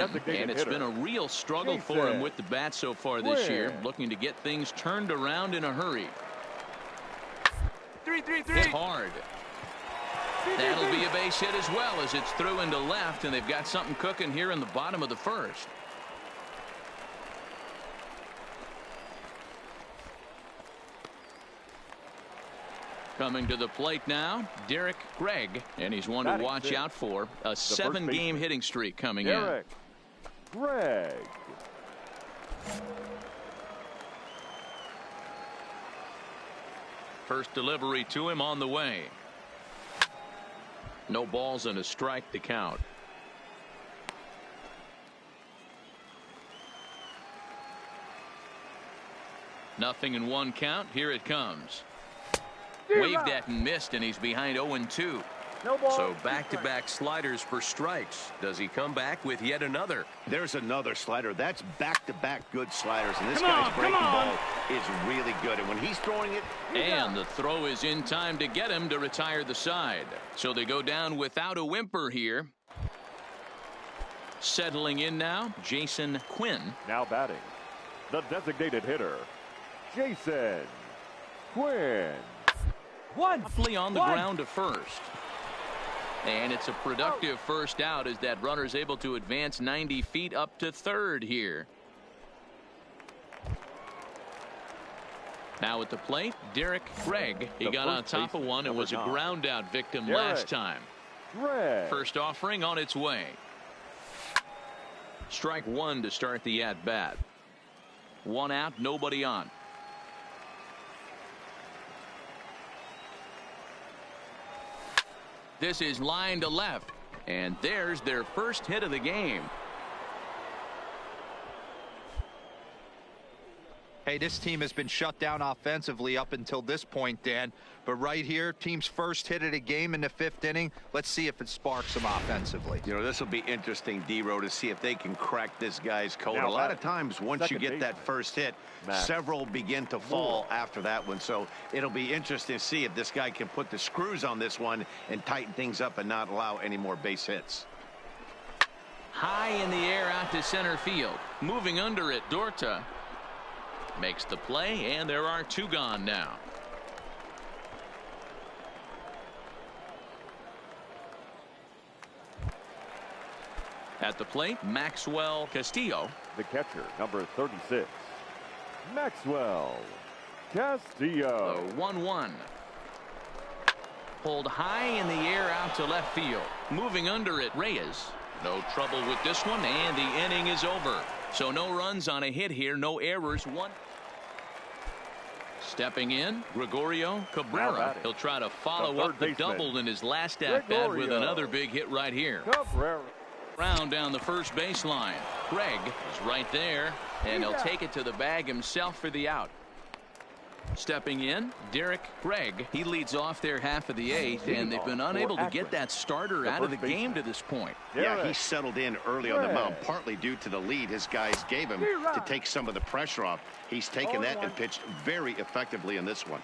Quinn. And it's been a real struggle for him with the bat so far this year. Looking to get things turned around in a hurry. 3-3-3. Hit hard. That'll be a base hit as well as it's through into left, and they've got something cooking here in the bottom of the first. Coming to the plate now, Derek Gregg, and he's one to watch out for. A 7-game hitting streak coming in. Derek Gregg. First delivery to him on the way. No balls and a strike to count. Nothing in one count. Here it comes. Waved at and missed, and he's behind 0-2. So back-to-back sliders for strikes. Does he come back with yet another? There's another slider. That's back-to-back good sliders, and this guy's breaking ball is really good. And when he's throwing it, and the throw is in time to get him to retire the side. So they go down without a whimper here. Settling in now, Jason Quinn. Now batting, the designated hitter, Jason Quinn. Roughly on the ground to first. And it's a productive first out as that runner's able to advance 90 feet up to third here. Now at the plate, Derek Gregg. He got on top of one and was a ground out victim last time. First offering on its way. Strike one to start the at bat. One out, nobody on. This is line to left, and there's their first hit of the game. Hey, this team has been shut down offensively up until this point, Dan. But right here, team's first hit of the game in the 5th inning. Let's see if it sparks them offensively. you know, this will be interesting, D-Row, to see if they can crack this guy's code. A lot of times, once you get that first hit, several begin to fall after that one. So it'll be interesting to see if this guy can put the screws on this one and tighten things up and not allow any more base hits. High in the air out to center field. Moving under it, Dorta makes the play, and there are 2 gone now. At the plate, Maxwell Castillo. The catcher, number 36, Maxwell Castillo. 1-1. Pulled high in the air out to left field. Moving under it, Reyes. No trouble with this one, and the inning is over. So no runs on a hit here, no errors. One. Stepping in, Gregorio Cabrera. He'll try to follow up the double in his last at-bat with another big hit right here. Cabrera. Round down the first baseline. Gregg is right there, and he'll take it to the bag himself for the out. Stepping in, Derek Gregg. He leads off their half of the 8th, and they've been unable to get that starter out of the game to this point. Yeah, he settled in early on the mound, partly due to the lead his guys gave him to take some of the pressure off. He's taken that and pitched very effectively in this one.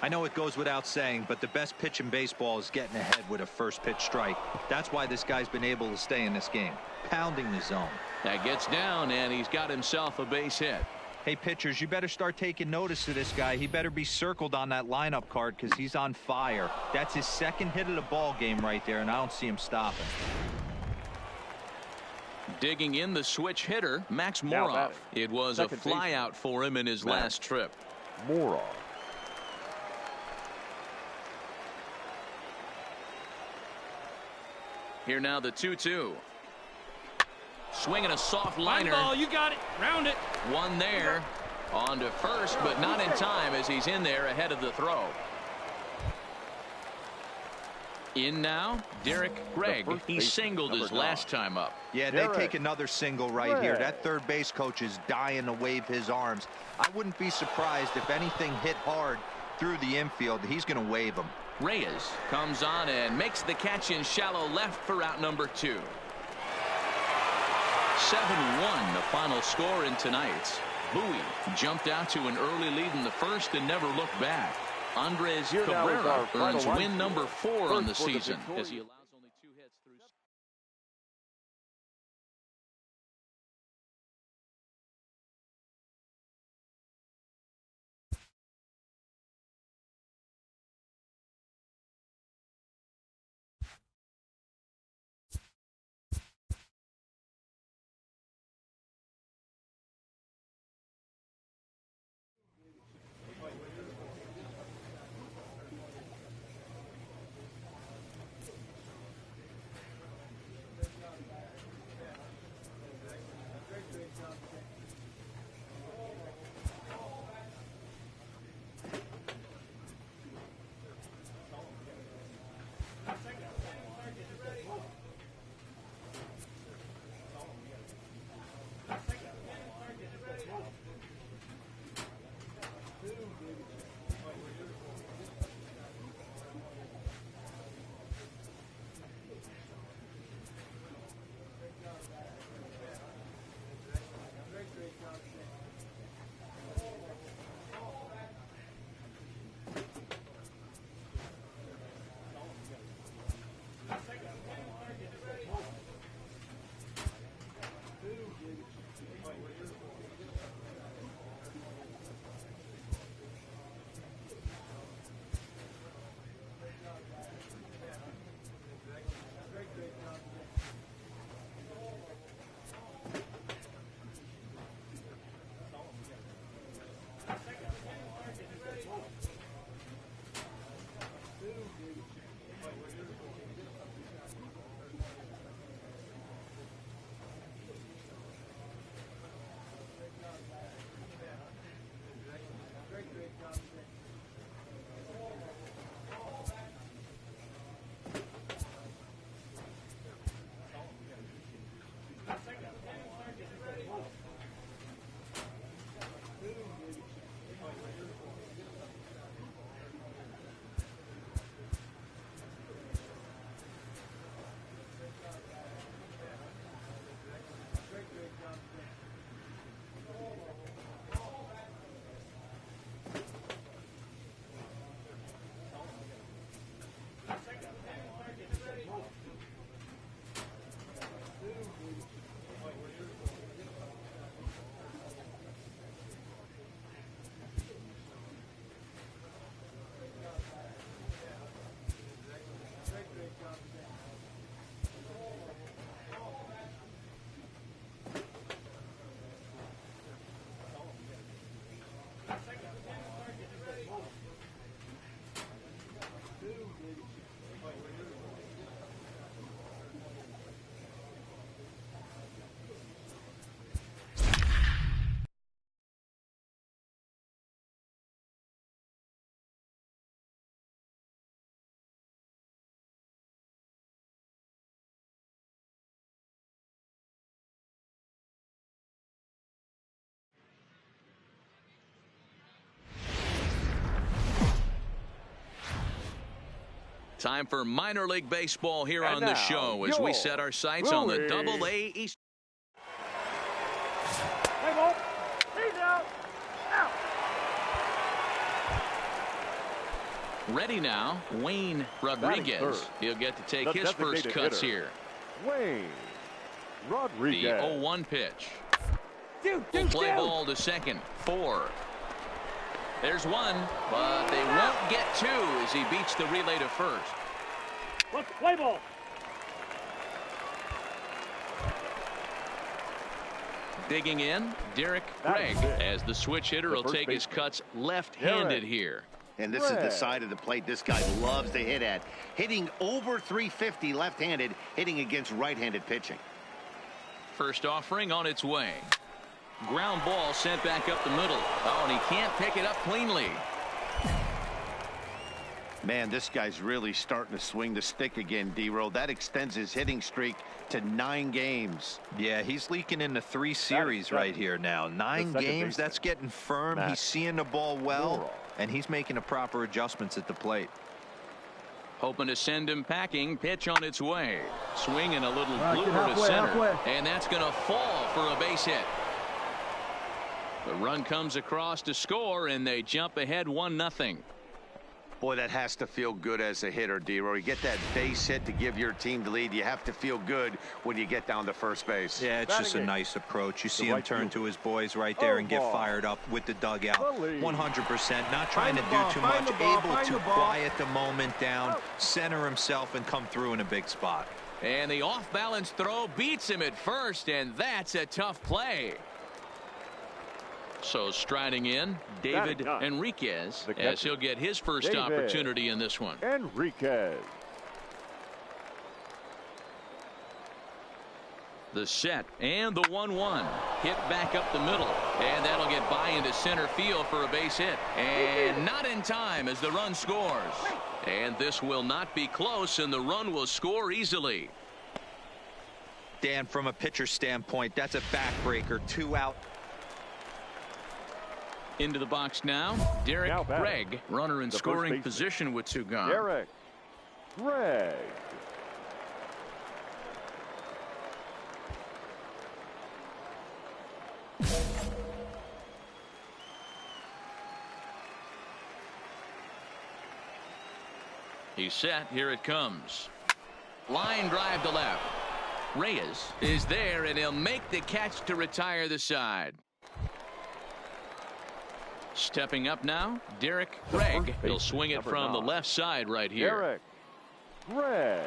I know it goes without saying, but the best pitch in baseball is getting ahead with a first pitch strike. That's why this guy's been able to stay in this game, pounding the zone. That gets down, and he's got himself a base hit. Hey, pitchers, you better start taking notice of this guy. He better be circled on that lineup card because he's on fire. That's his 2nd hit of the ball game right there, and I don't see him stopping. Digging in the switch hitter, Max Moroff. It was a flyout for him in his last trip. Moroff. Here now the 2-2. Swinging a soft liner. Ball, you got it. Round it. One there. On to first, but not in time as he's in there ahead of the throw. In now, Derek Gregg. He singled his last time up. Yeah, they take another single right here. That third base coach is dying to wave his arms. I wouldn't be surprised if anything hit hard through the infield. He's going to wave them. Reyes comes on and makes the catch in shallow left for out number 2. 7-1 the final score in tonight's. Bowie jumped out to an early lead in the first and never looked back. Andres Cabrera earns win number 4 on the season as he allows Time for minor league baseball here on the show as we set our sights on the Double-A East. Ready now, Wayne Rodriguez. He'll get to take his first cuts here. Wayne Rodriguez. The 0-1 pitch. Play ball to second. 4. There's one, but they won't get 2 as he beats the relay to first. Let's play ball. Digging in, Derek Gregg, as the switch hitter will take his cuts left-handed here. And this is the side of the plate this guy loves to hit at. Hitting over 350 left-handed, hitting against right-handed pitching. First offering on its way. Ground ball sent back up the middle. Oh, and he can't pick it up cleanly. Man, this guy's really starting to swing the stick again, D-Row. That extends his hitting streak to 9 games. Yeah, he's leaking into 3 series right here now. 9 games, that's getting firm. He's seeing the ball well, and he's making the proper adjustments at the plate. Hoping to send him packing. Pitch on its way. Swinging a little blooper to center. And that's going to fall for a base hit. The run comes across to score, and they jump ahead 1-0. Boy, that has to feel good as a hitter, D-Row. You get that base hit to give your team the lead. You have to feel good when you get down to first base. Yeah, it's just a nice approach. You see him turn to his boys right there and get fired up with the dugout. 100%. Not trying to do too much. Able to quiet the moment down, center himself, and come through in a big spot. And the off-balance throw beats him at first, and that's a tough play. So striding in, David Enriquez, as he'll get his first opportunity in this one. Enriquez. The set and the 1-1. Hit back up the middle. And that'll get by into center field for a base hit. And not in time as the run scores. And this will not be close, and the run will score easily. Dan, from a pitcher standpoint, that's a backbreaker. 2 out. Into the box now, Derek Gregg, runner in scoring position with 2 gone. Derek Gregg. He's set. Here it comes. Line drive to left. Reyes is there, and he'll make the catch to retire the side. Stepping up now, Derek Gregg. He'll swing it from the left side right here. Derek Gregg.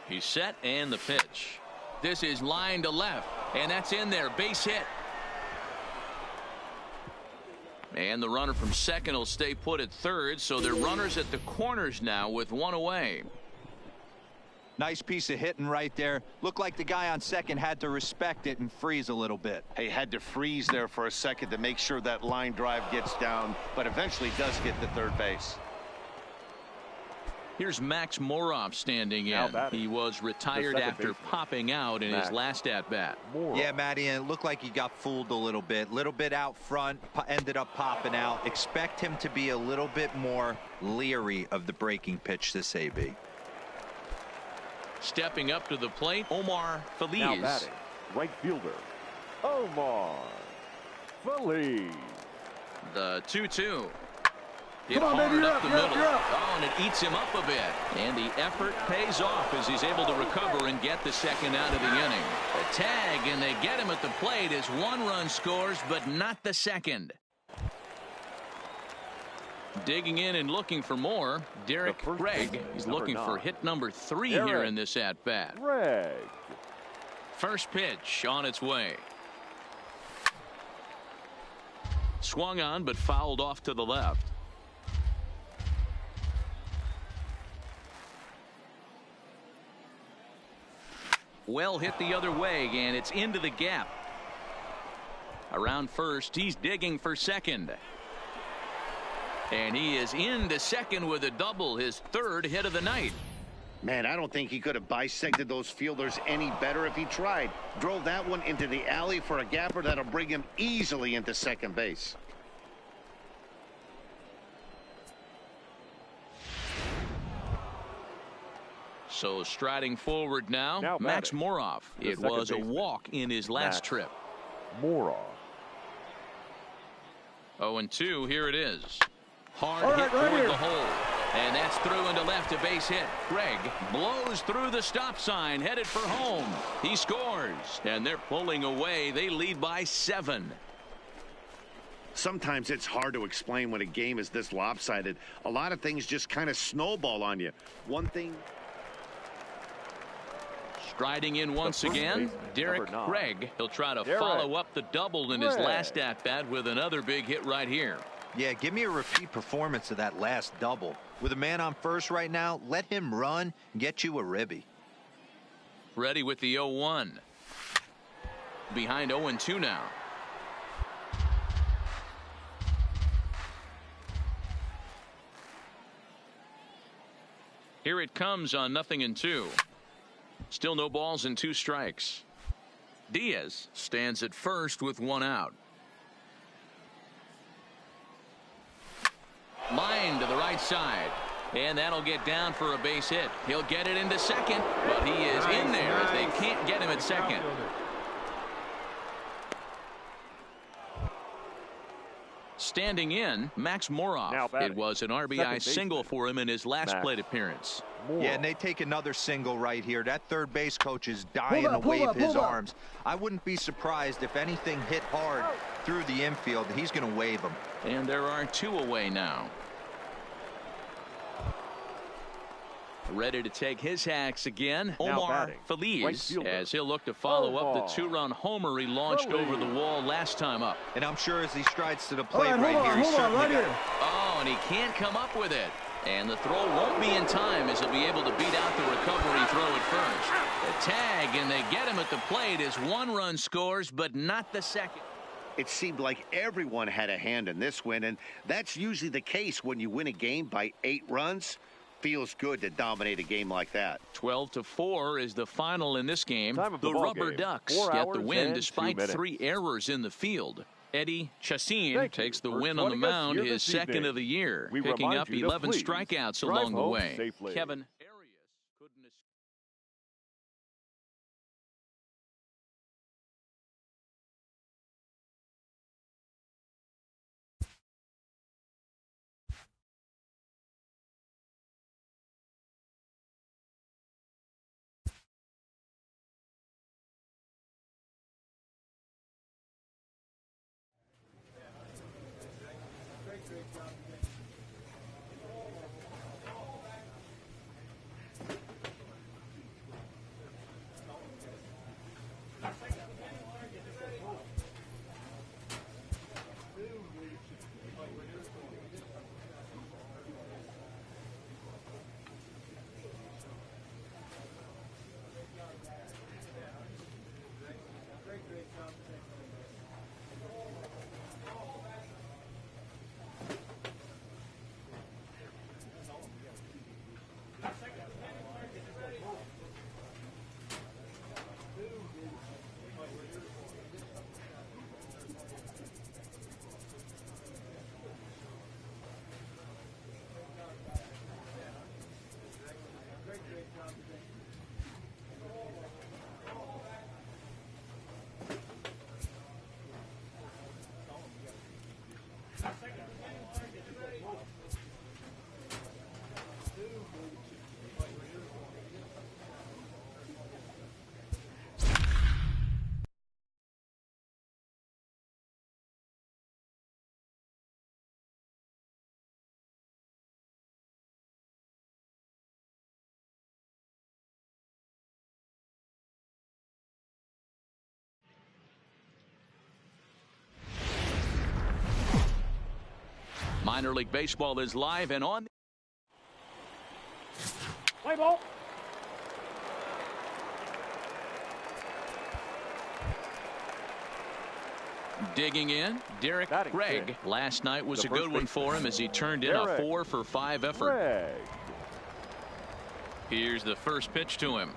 He's set, and the pitch. This is line to left, and that's in there. Base hit. And the runner from second will stay put at third, so they're runners at the corners now with 1 away. Nice piece of hitting right there. Looked like the guy on second had to respect it and freeze a little bit. He had to freeze there for a second to make sure that line drive gets down, but eventually does get to third base. Here's Max Moroff standing in. He was retired after popping out in his last at-bat. Yeah, Matty, and it looked like he got fooled a little bit out front, ended up popping out. Expect him to be a little bit more leery of the breaking pitch this AB. Stepping up to the plate, Omar Feliz. Now batting, right fielder, Omar Feliz. The 2-2. Hit hard up the middle. Oh, and it eats him up a bit. And the effort pays off as he's able to recover and get the second out of the inning. A tag, and they get him at the plate as 1 run scores, but not the second. Digging in and looking for more, Derek Gregg. He's looking for hit number 3 here in this at-bat. Gregg. First pitch on its way. Swung on, but fouled off to the left. Well hit the other way, and it's into the gap. Around first, he's digging for second. And he is into second with a double, his 3rd hit of the night. Man, I don't think he could have bisected those fielders any better if he tried. Drove that one into the alley for a gapper that'll bring him easily into second base. So striding forward now Max Moroff. It was a walk in his last trip. Moroff. 0-2. Here it is. Hard hit toward the hole. And that's through into left, a base hit. Gregg blows through the stop sign, headed for home. He scores, and they're pulling away. They lead by 7. Sometimes it's hard to explain when a game is this lopsided. A lot of things just kind of snowball on you. One thing. Striding in once again, Derek Gregg. He'll try to follow up the double in his last at-bat with another big hit right here. Yeah, give me a repeat performance of that last double. With a man on first right now, let him run and get you a ribby. Ready with the 0-1. Behind 0-2 now. Here it comes on 0-2. Still no balls and 2 strikes. Diaz stands at first with 1 out. Line to the right side. And that'll get down for a base hit. He'll get it into second, but he is in there as they can't get him at second. Standing in, Max Moroff. It was an RBI single for him in his last plate appearance. Yeah, and they take another single right here. That third base coach is dying to wave his arms. I wouldn't be surprised if anything hit hard through the infield. He's going to wave them. And there are 2 away now. Ready to take his hacks again. Omar Feliz, as he'll look to follow up the 2-run homer he launched over the wall last time up. And I'm sure as he strides to the plate right here, he's certainly got... Oh, and he can't come up with it. And the throw won't be in time as he'll be able to beat out the recovery throw at first. The tag, and they get him at the plate as 1 run scores, but not the second. It seemed like everyone had a hand in this win, and that's usually the case when you win a game by 8 runs. Feels good to dominate a game like that. 12-4 is the final in this game. The Rubber Ducks get the win despite 3 errors in the field. Eddie Chassin takes the win on the mound, his second of the year, picking up 11 strikeouts along the way. Kevin Arias couldn't escape. Minor League Baseball is live and on. Play ball. Digging in, Derek Gregg. Last night was a good one for him as he turned in a 4-for-5 effort. Here's the first pitch to him.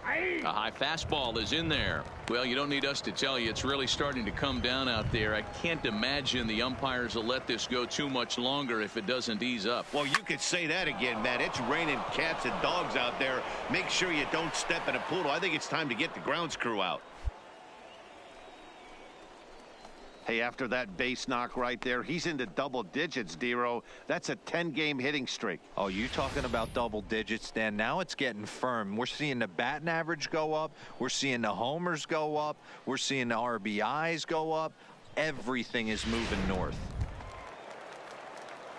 A high fastball is in there. Well, you don't need us to tell you it's really starting to come down out there. I can't imagine the umpires will let this go too much longer if it doesn't ease up. Well, you could say that again, Matt. It's raining cats and dogs out there. Make sure you don't step in a poodle. I think it's time to get the grounds crew out. Hey, after that base knock right there, he's into double digits, Dero. That's a 10-game hitting streak. Oh, you talking about double digits, Dan? Now it's getting firm. We're seeing the batting average go up. We're seeing the homers go up. We're seeing the RBIs go up. Everything is moving north.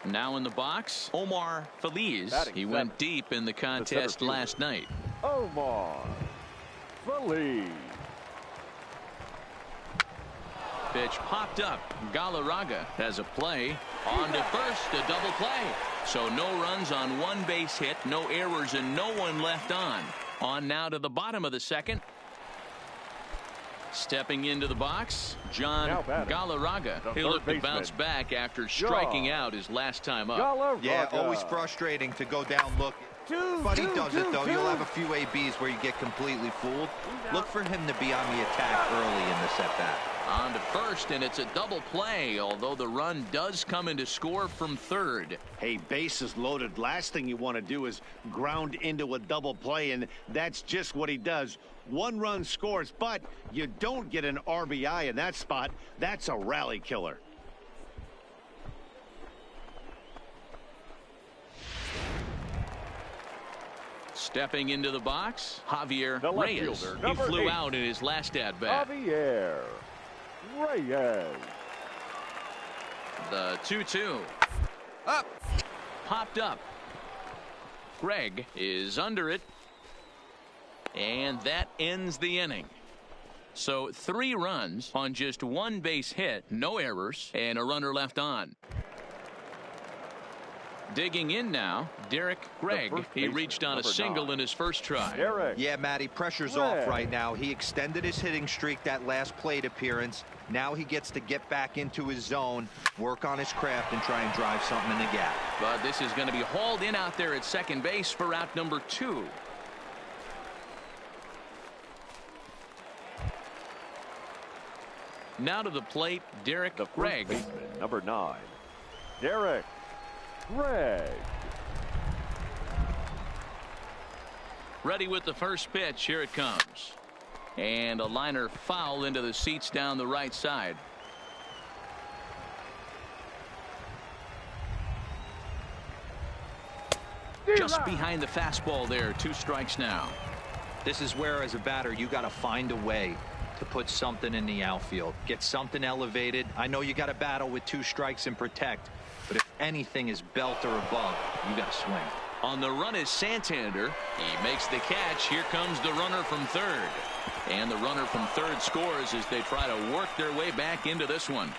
Now in the box, Omar Feliz. He went deep in the contest last night. Omar Feliz. Pitch popped up. Galarraga has a play. On to first, a double play. So no runs on one base hit, no errors, and no one left on. On now to the bottom of the second. Stepping into the box, John Galarraga. He looked to bounce back after striking out his last time up. Yeah, always frustrating to go down look. But he does it, though. You'll have a few ABs where you get completely fooled. Look for him to be on the attack early in the setback. On to first, and it's a double play, although the run does come in to score from third. Hey, bases loaded. Last thing you want to do is ground into a double play, and that's just what he does. One run scores, but you don't get an RBI in that spot. That's a rally killer. Stepping into the box, Javier Reyes. Fielder, he flew 8. out in his last at-bat. Javier Reyes. The 2-2. Up. Popped up. Greg is under it. And that ends the inning. So 3 runs on just 1 base hit, no errors, and a runner left on. Digging in now, Derek Gregg. He reached on a single in his first try. Yeah, Matty, pressure's off right now. He extended his hitting streak that last plate appearance. Now he gets to get back into his zone, work on his craft, and try and drive something in the gap. But this is going to be hauled in out there at second base for out number 2. Now to the plate, Derek Gregg. Number 9, Derek Gregg. Ready with the first pitch. Here it comes. And a liner foul into the seats down the right side. Just behind the fastball there. 2 strikes now. This is where, as a batter, you got to find a way to put something in the outfield. Get something elevated. I know you got to battle with 2 strikes and protect. But if anything is belt or above, you got to swing. On the run is Santander. He makes the catch. Here comes the runner from third. And the runner from third scores as they try to work their way back into this one.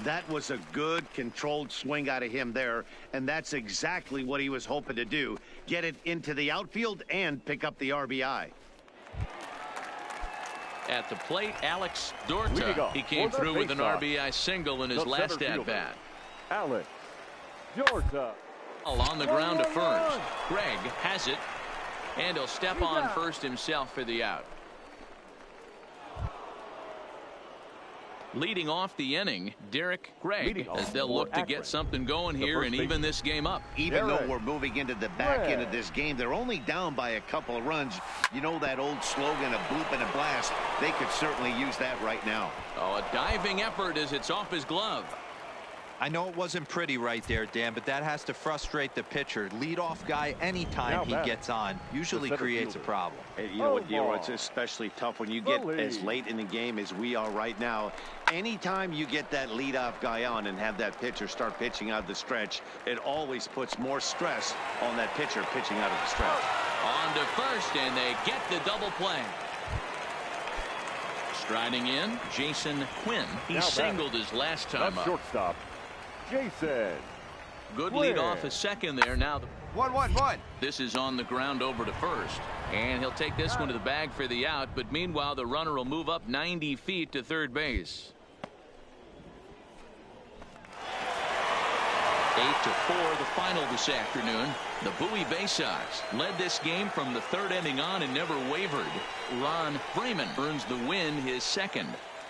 That was a good controlled swing out of him there, and that's exactly what he was hoping to do. Get it into the outfield and pick up the RBI. At the plate, Alex Dorta. He came through with an RBI single in his last at-bat. Alex Dorta. On the ground to first. Greg has it, and he'll step on first himself for the out. Leading off the inning, Derek Gregg, as they'll look to get something going here and even this game up. Even though we're moving into the back end of this game, they're only down by a couple of runs. You know that old slogan, a bloop and a blast. They could certainly use that right now. Oh, a diving effort as it's off his glove. I know it wasn't pretty right there, Dan, but that has to frustrate the pitcher. Leadoff guy, anytime he gets on, usually creates a problem. Hey, you know what, Dero, it's especially tough when you get as late in the game as we are right now. Anytime you get that leadoff guy on and have that pitcher start pitching out of the stretch, it always puts more stress on that pitcher pitching out of the stretch. On to first, and they get the double play. Striding in, Jason Quinn. He singled his last time up. Shortstop, Jason. Good lead off a second there. Now the 1-1-1. This is on the ground over to first. And he'll take this one to the bag for the out. But meanwhile, the runner will move up 90 feet to third base. 8-4 the final this afternoon. The Bowie Bay Sox led this game from the third inning on and never wavered. Ron Freeman earns the win, his second.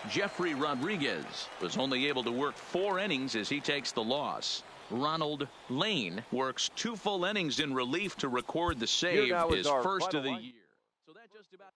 Jeffrey Rodriguez was only able to work 4 innings as he takes the loss. Ronald Lane works 2 full innings in relief to record the save, his first of the year. So that just about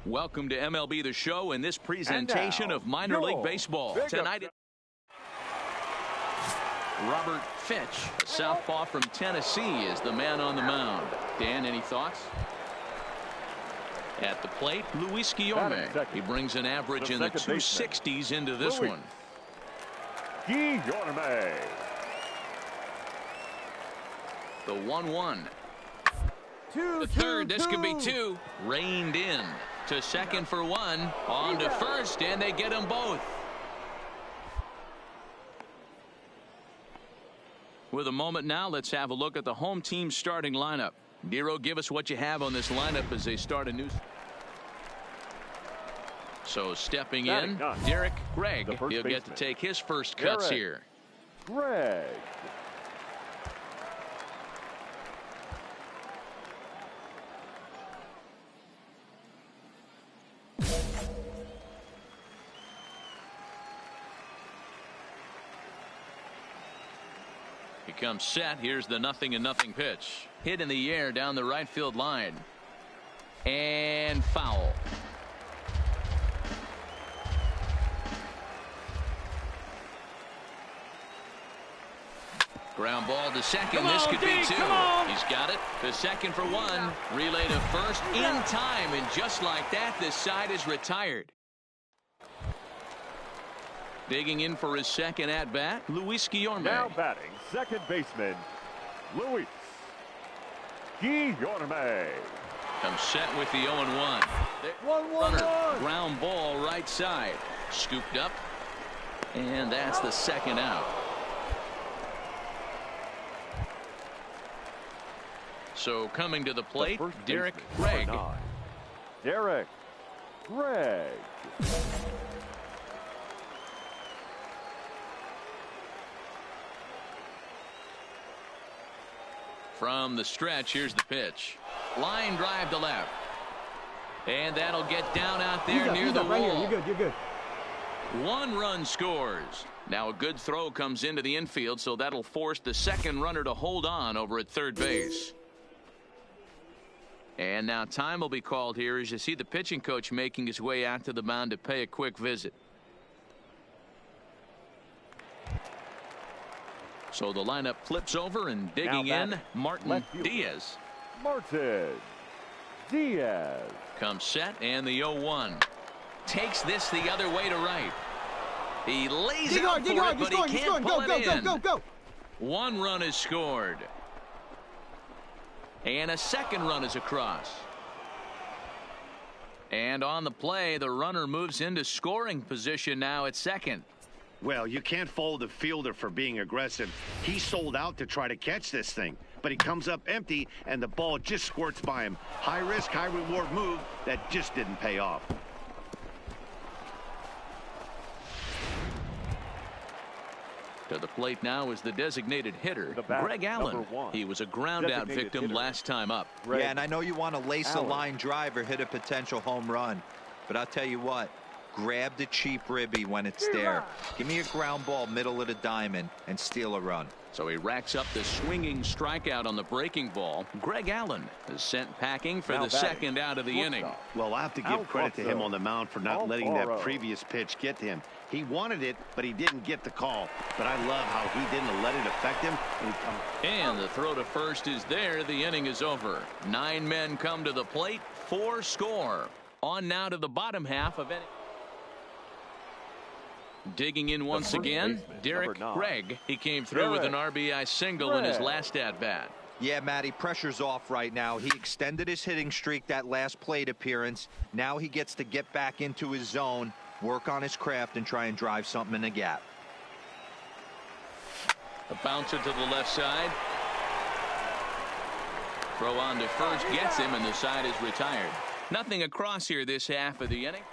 welcome to MLB The Show and this presentation of minor league baseball. Tonight, Robert Fitch, a southpaw from Tennessee, is the man on the mound. Dan, any thoughts? At the plate, Luis Guillorme. He brings an average in the 260s into this one. Guillorme. The 1-1. The third, this could be 2. Reined in to second for 1. On to first, and they get them both. With a moment now, let's have a look at the home team starting lineup. Dero, give us what you have on this lineup as they start a new. So stepping in, Derek Gregg. He'll get to take his first cuts here. Gregg. He comes set. Here's the 0-0 pitch. Hit in the air down the right field line. And foul. Ground ball to second. This could be two. He's got it. To second for one. Relay to first in time. And just like that, this side is retired. Digging in for his second at-bat, Luis Guillorme. Now batting, second baseman, Luis Guillorme. Comes set with the 0-1. Runner, ground ball right side. Scooped up. And that's the second out. So coming to the plate, Derek Gregg. Derek Gregg. From the stretch, here's the pitch. Line drive to left. And that'll get down out there near the wall. Right here. You're good. 1 run scores. Now a good throw comes into the infield, so that'll force the second runner to hold on over at third base. And now time will be called here as you see the pitching coach making his way out to the mound to pay a quick visit. So the lineup flips over and digging in, Martin Diaz. Martin Diaz. Comes set and the 0-1. Takes this the other way to right. He lays out for it, but he can't pull it in. Go. 1 run is scored. And a second run is across. And on the play, the runner moves into scoring position now at second. Well, you can't fault the fielder for being aggressive. He sold out to try to catch this thing, but he comes up empty and the ball just squirts by him. High risk, high reward move that just didn't pay off. To the plate now is the designated hitter, Greg Allen. He was a ground out victim last time up. Yeah, and I know you want to lace a line drive or hit a potential home run, but I'll tell you what, grab the cheap ribby when it's there. Give me a ground ball middle of the diamond and steal a run. So he racks up the swinging strikeout on the breaking ball. Greg Allen is sent packing for the second out of the inning. Well, I have to give credit to him on the mound for not letting that previous pitch get to him. He wanted it, but he didn't get the call. But I love how he didn't let it affect him. And the throw to first is there. The inning is over. 9 men come to the plate. 4 score. On now to the bottom half of inning. Digging in once again, Derek Gregg. He came through with an RBI single in his last at-bat. Yeah, Matty, pressure's off right now. He extended his hitting streak that last plate appearance. Now he gets to get back into his zone, work on his craft, and try and drive something in the gap. A bouncer to the left side. Throw on to first gets him, and the side is retired. Nothing across here this half of the inning.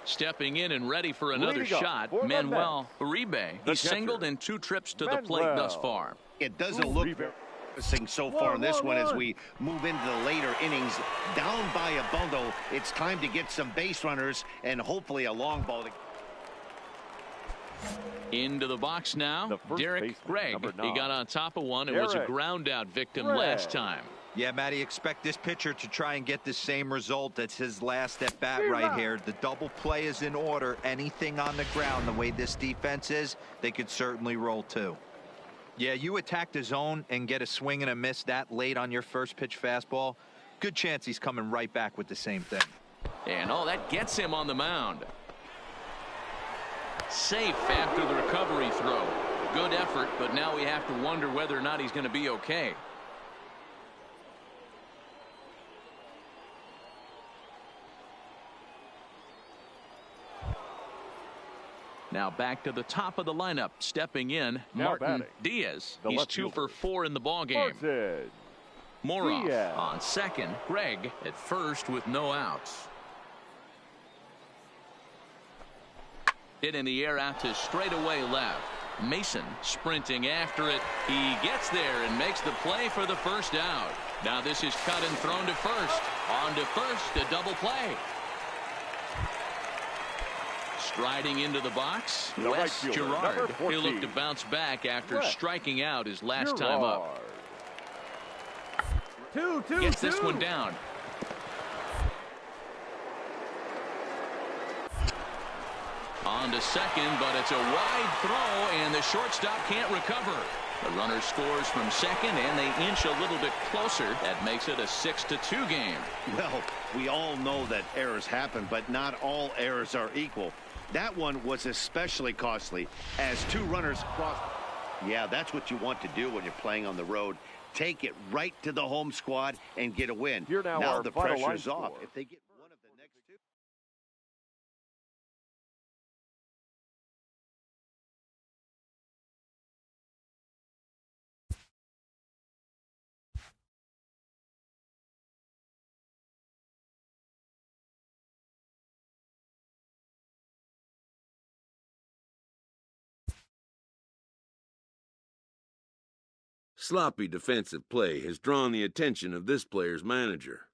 Stepping in and ready for another shot, Manuel Uribe. He's singled in 2 trips to the plate thus far. It doesn't look promising so far in this one as we move into the later innings. Down by a bundle, it's time to get some base runners and hopefully a long ball. Into the box now, Derek Gregg. He got on top of one and was a ground out victim last time. Yeah, Matty, expect this pitcher to try and get the same result. That's his last at bat right here. The double play is in order. Anything on the ground, the way this defense is, they could certainly roll too. Yeah, you attack the zone and get a swing and a miss that late on your first pitch fastball. Good chance he's coming right back with the same thing. And that gets him on the mound. Safe after the recovery throw. Good effort, but now we have to wonder whether or not he's going to be okay. Now back to the top of the lineup. Stepping in, Martin Diaz. He's 2 for 4 in the ballgame. Moroff on second. Gregg at first with no outs. Hit in the air out to straightaway left. Mason sprinting after it. He gets there and makes the play for the first out. Now this is cut and thrown to first. On to first, a double play. Striding into the box, The right Wes fielder, Gerard. number 14. He'll look to bounce back after Wes striking out his last time up. Gerard. Gets this one down. On to second, but it's a wide throw, and the shortstop can't recover. The runner scores from second, and they inch a little bit closer. That makes it a 6-2 game. Well, we all know that errors happen, but not all errors are equal. That one was especially costly as two runners crossed. Yeah, that's what you want to do when you're playing on the road. Take it right to the home squad and get a win. Here now Now our the final pressure's line off. score. If they get one of the next two. Sloppy defensive play has drawn the attention of this player's manager.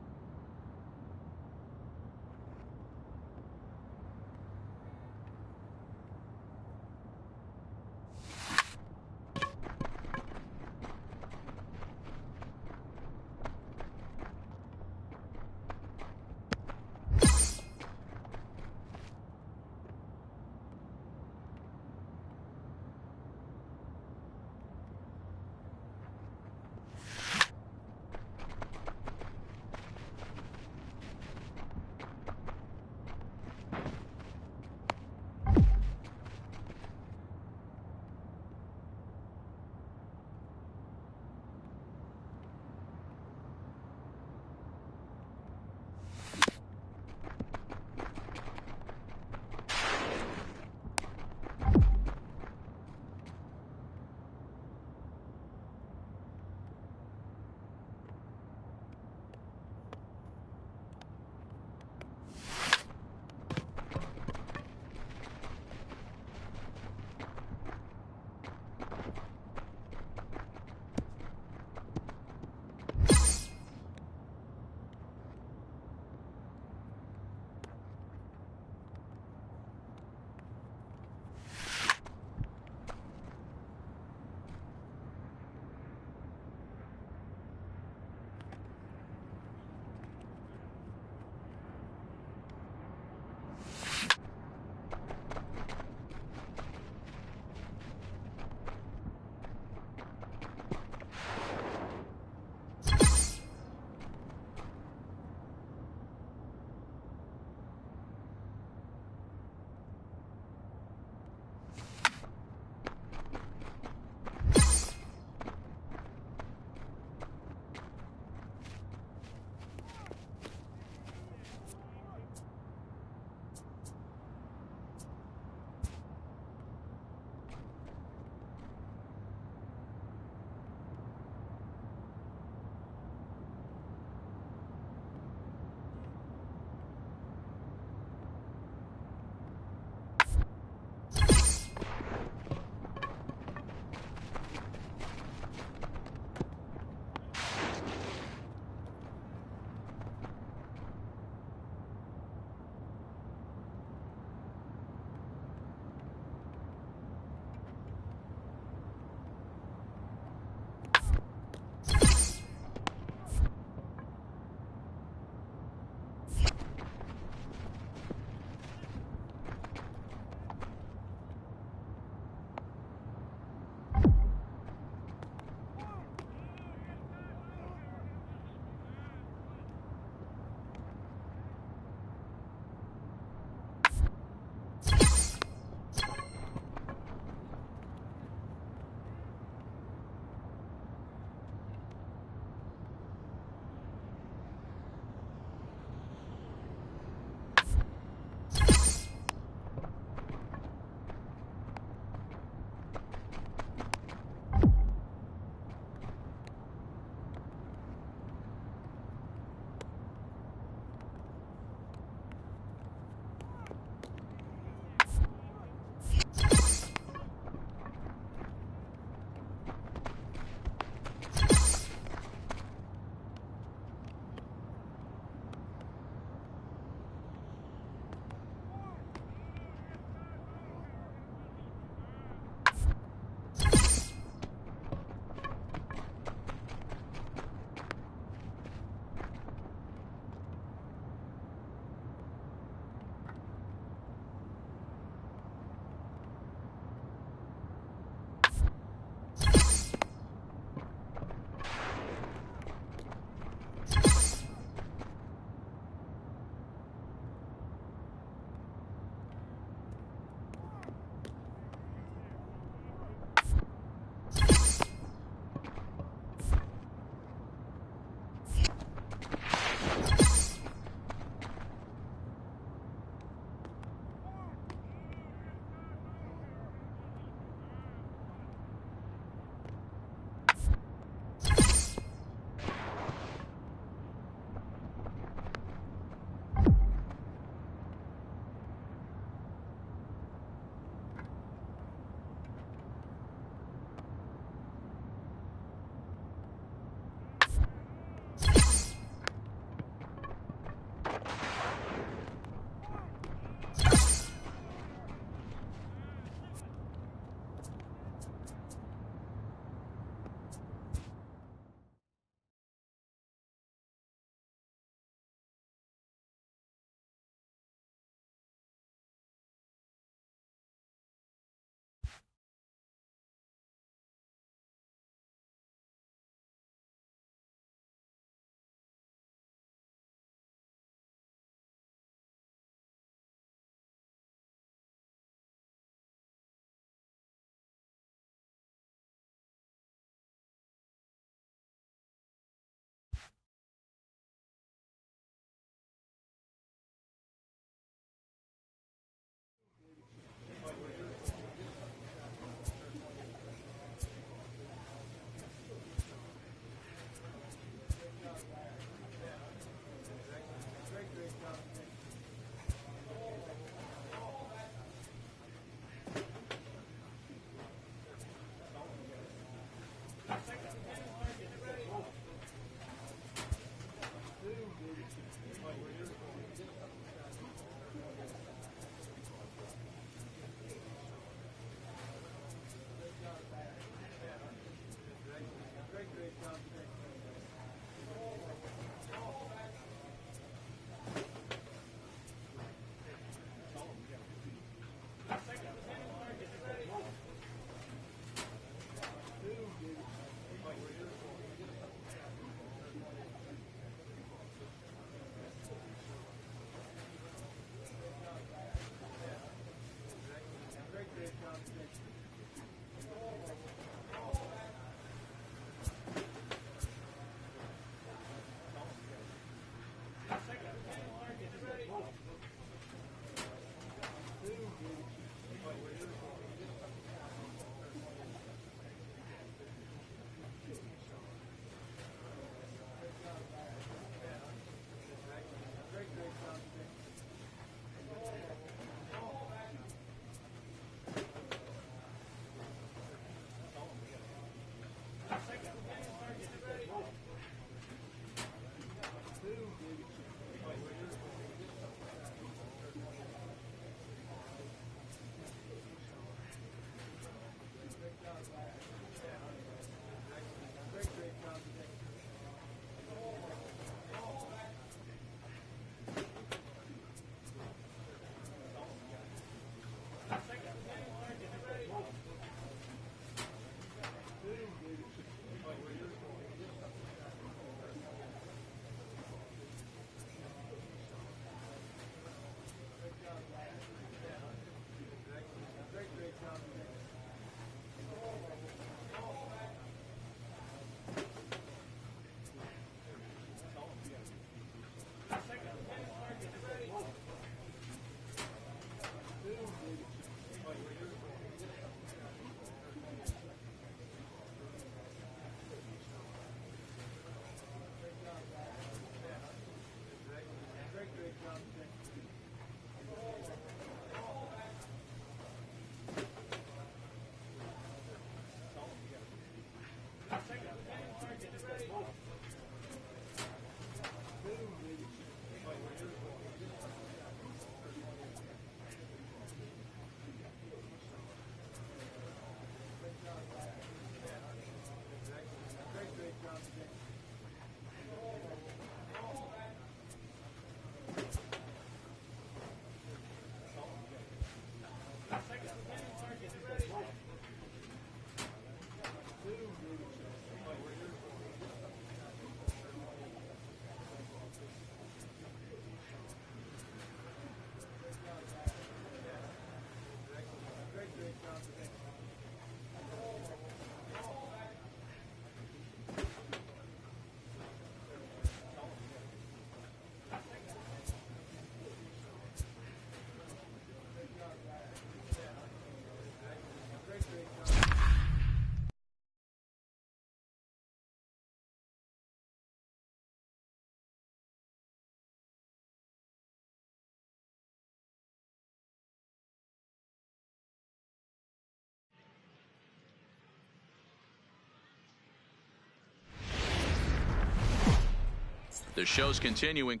The show's continuing.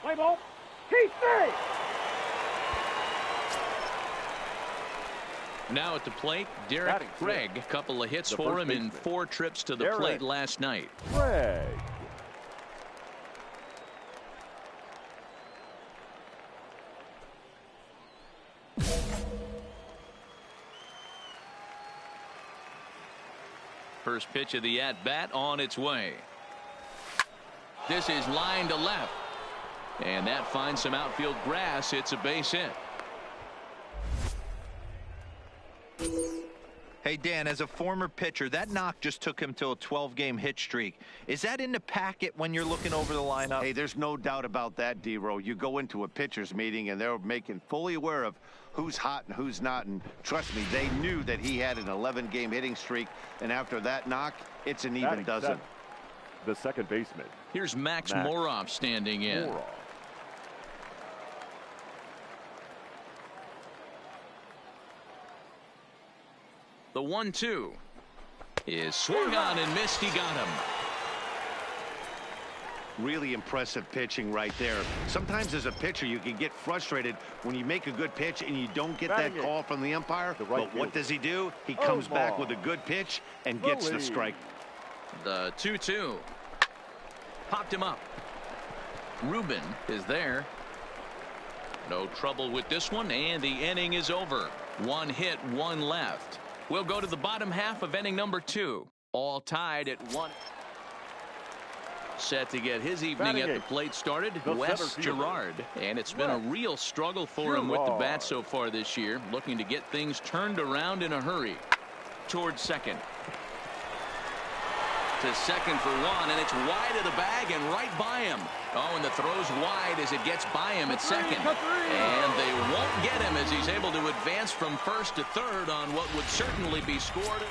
Play ball. Keep straight. Now at the plate, Derek Gregg. A couple of hits for him in 4 trips to the plate last night. Gregg. First pitch of the at-bat on its way. This is line to left. And that finds some outfield grass. It's a base hit. Hey, Dan, as a former pitcher, that knock just took him to a 12-game hit streak. Is that in the packet when you're looking over the lineup? Hey, there's no doubt about that, D-Row. You go into a pitcher's meeting, and they're making fully aware of who's hot and who's not. And trust me, they knew that he had an 11-game hitting streak. And after that knock, it's an even dozen. The second baseman. Here's Max Moroff standing in. The 1-2 is swung on and missed. He got him. Really impressive pitching right there. Sometimes as a pitcher you can get frustrated when you make a good pitch and you don't get that call from the umpire. But what does he do? He comes back with a good pitch and gets the strike. The 2-2 popped him up. Ruben is there. No trouble with this one, and the inning is over. 1 hit, 1 left. We'll go to the bottom half of inning number 2. All tied at 1. Set to get his evening at the plate started, Wes Gerard. And it's been a real struggle for him with the bat so far this year. Looking to get things turned around in a hurry. Towards second. To second for 1, and it's wide of the bag and right by him. Oh, and the throw's wide as it gets by him at second. And they won't get him as he's able to advance from first to third on what would certainly be scored.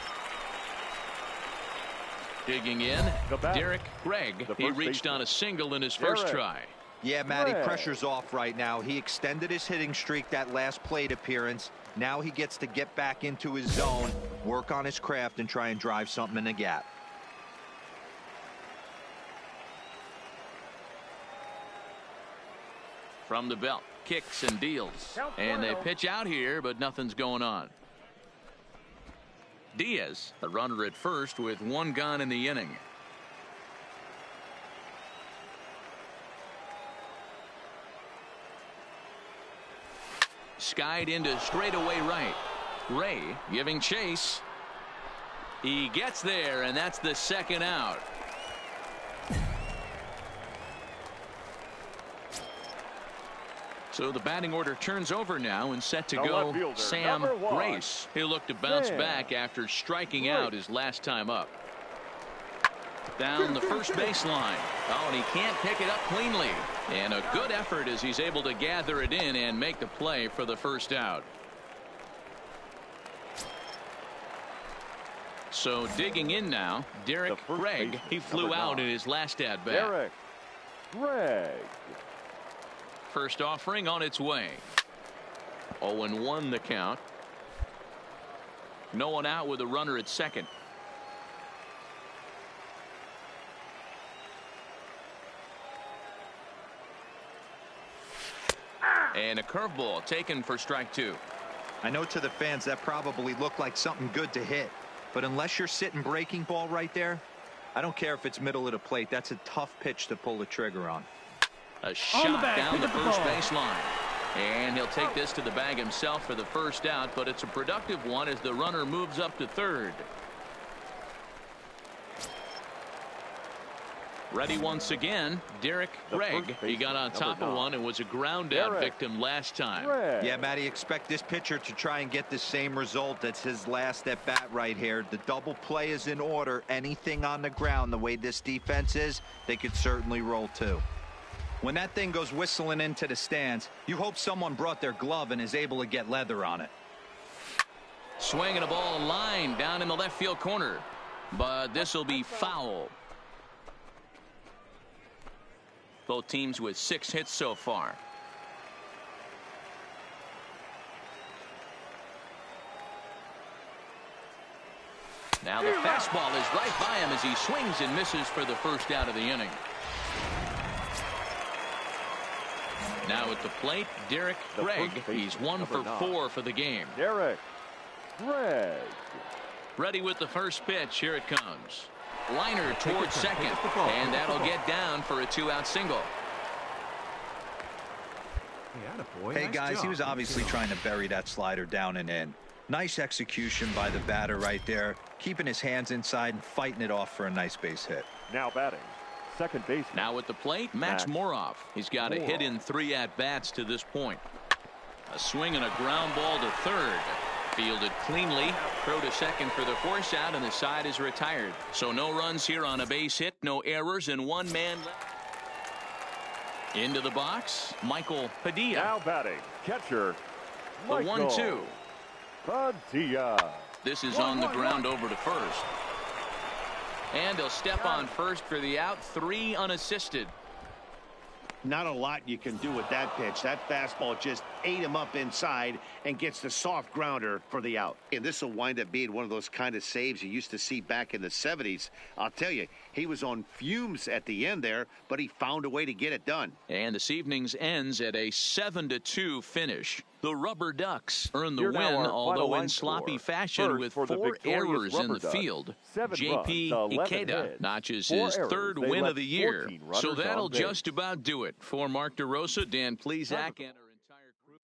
Digging in, Derek Gregg. He reached on a single in his first try. Yeah, Matty, pressure's off right now. He extended his hitting streak that last plate appearance. Now he gets to get back into his zone, work on his craft, and try and drive something in the gap. From the belt, kicks and deals. And they pitch out here, but nothing's going on. Diaz, a runner at first with 1 gone in the inning. Skied into straightaway right. Ray giving chase. He gets there, and that's the second out. So the batting order turns over now and set to go Sam Grace. He'll look to bounce back after striking out his last time up. Down the first baseline. Oh, and he can't pick it up cleanly. And a good effort as he's able to gather it in and make the play for the first out. So digging in now, Derek Gregg. He flew out in his last at-bat. Derek Gregg. First offering on its way. 0-1 the count. No one out with a runner at second. And a curveball taken for strike 2. I know to the fans that probably looked like something good to hit, but unless you're sitting breaking ball right there, I don't care if it's middle of the plate. That's a tough pitch to pull the trigger on. A shot down the first baseline. And he'll take this to the bag himself for the first out, but it's a productive one as the runner moves up to third. Ready once again, Derek Gregg. He got on top of one and was a ground out victim last time. Yeah, Matty, expect this pitcher to try and get the same result. That's his last at bat right here. The double play is in order. Anything on the ground, the way this defense is, they could certainly roll too. When that thing goes whistling into the stands, you hope someone brought their glove and is able to get leather on it. Swinging a ball line down in the left field corner, but this will be foul. Both teams with 6 hits so far. Now the fastball is right by him as he swings and misses for the first out of the inning. Now at the plate, Derek Gregg. He's 1 for 4 for the game. Derek Gregg. Ready with the first pitch. Here it comes. Liner towards second, and that'll get down for a 2-out single. Hey guys, he was obviously trying to bury that slider down and in. Nice execution by the batter right there, keeping his hands inside and fighting it off for a nice base hit. Now batting, second base. Now at the plate, Max Moroff. He's got a hit in 3 at-bats to this point. A swing and a ground ball to third. Fielded cleanly. Throw to second for the force out, and the side is retired. So no runs here on a base hit, no errors, and 1 man left. Into the box, Michael Padilla. Now batting, catcher, the 1-2. Padilla. This is on the ground over to first. And he'll step on first for the out. 3 unassisted. Not a lot you can do with that pitch. That fastball just ate him up inside and gets the soft grounder for the out. And this will wind up being one of those kind of saves you used to see back in the 70s. I'll tell you, he was on fumes at the end there, but he found a way to get it done. And this evening's ends at a 7-2 finish. The Rubber Ducks earn the win, although in sloppy fashion with 4 errors in the field. J.P. Ikeda notches his 3rd win of the year. So that'll just about do it. For Mark DeRosa, Dan Plesac, and our entire crew.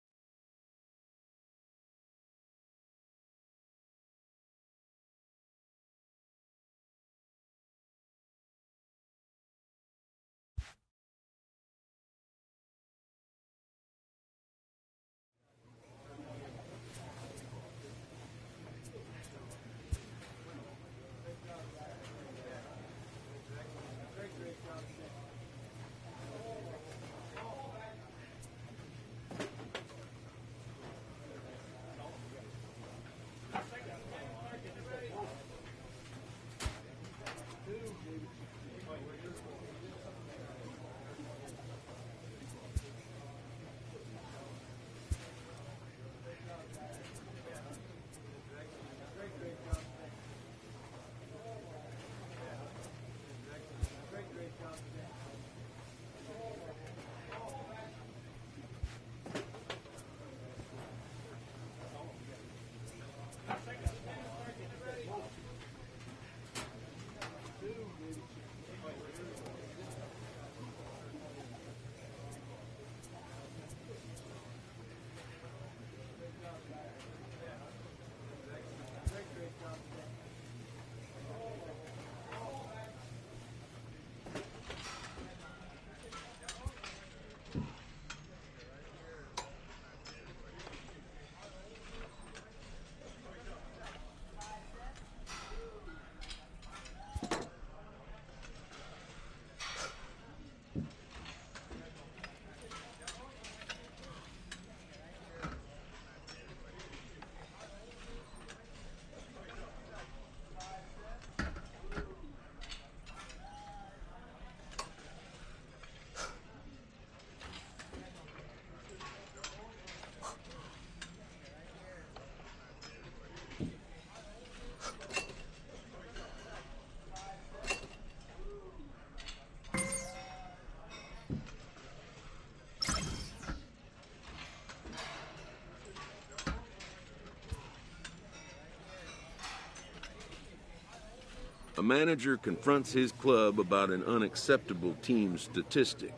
A manager confronts his club about an unacceptable team statistic.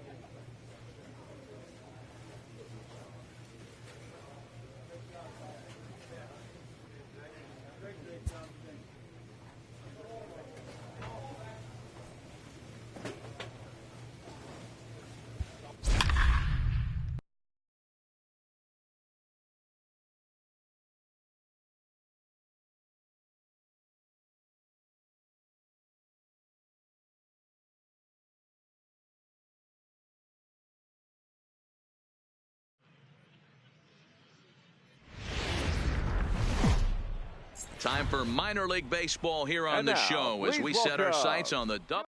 Time for minor league baseball here on the show as we set our sights on the double.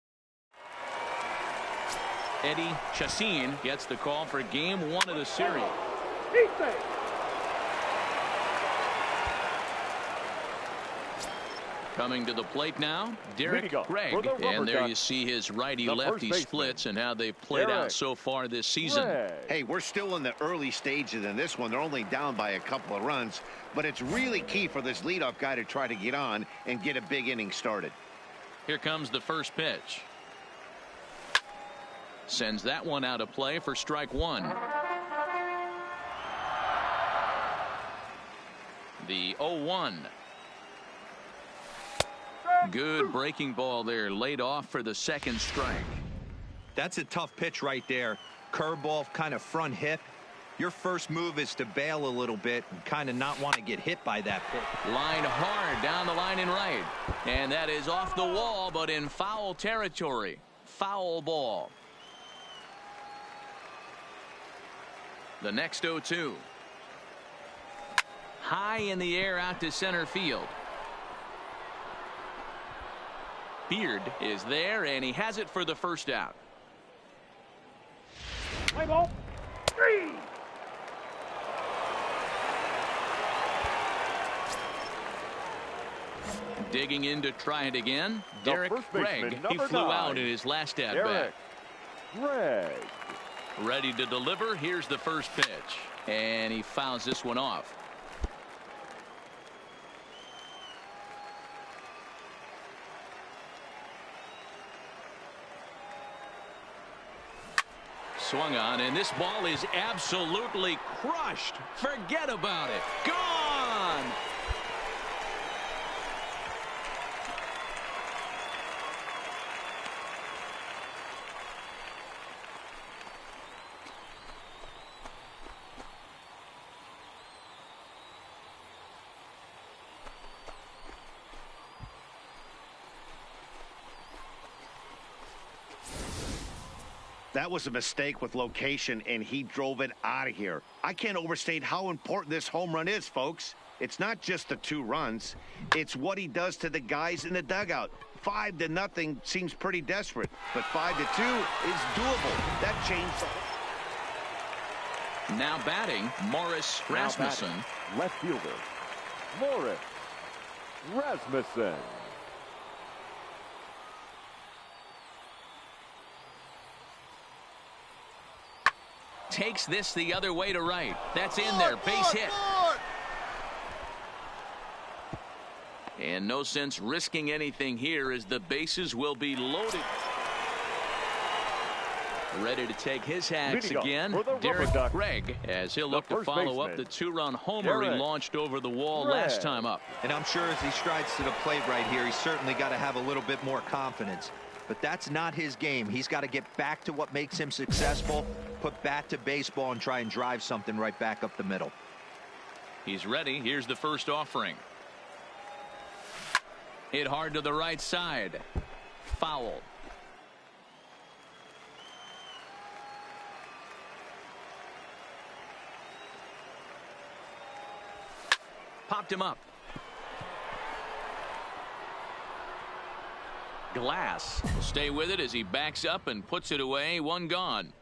Eddie Chassin gets the call for game 1 of the series. Coming to the plate now, Derek Craig. And there you see his righty-lefty splits and how they've played out so far this season. Hey, we're still in the early stages in this one. They're only down by a couple of runs, but it's really key for this leadoff guy to try to get on and get a big inning started. Here comes the first pitch. Sends that one out of play for strike one. The 0-1. Good breaking ball there, laid off for the second strike. That's a tough pitch right there. Curveball, kind of front hip. Your first move is to bail a little bit and kind of not want to get hit by that pitch. Line hard down the line and right. And that is off the wall, but in foul territory. Foul ball. The next 0-2. High in the air out to center field. Beard is there, and he has it for the first out. Play ball. 3. Digging in to try it again. Derek Craig. He flew out in his last at-bat. Craig. Ready to deliver. Here's the first pitch. And he fouls this one off. Swung on, and this ball is absolutely crushed. Forget about it. Gone! That was a mistake with location, and he drove it out of here. I can't overstate how important this home run is, folks. It's not just the 2 runs. It's what he does to the guys in the dugout. 5-0 seems pretty desperate, but 5-2 is doable. That changed. Now batting, Morris Rasmussen. Left fielder, Morris Rasmussen. Takes this the other way to right. That's in there. Base hit. And no sense risking anything here as the bases will be loaded. Ready to take his hacks again. Derek Craig, as he'll look to follow up the 2-run homer he launched over the wall last time up. And I'm sure as he strides to the plate right here, he's certainly got to have a little bit more confidence. But that's not his game. He's got to get back to what makes him successful, put bat to baseball, and try and drive something right back up the middle. He's ready. Here's the first offering. Hit hard to the right side. Foul. Popped him up. Glass will stay with it as he backs up and puts it away. One gone.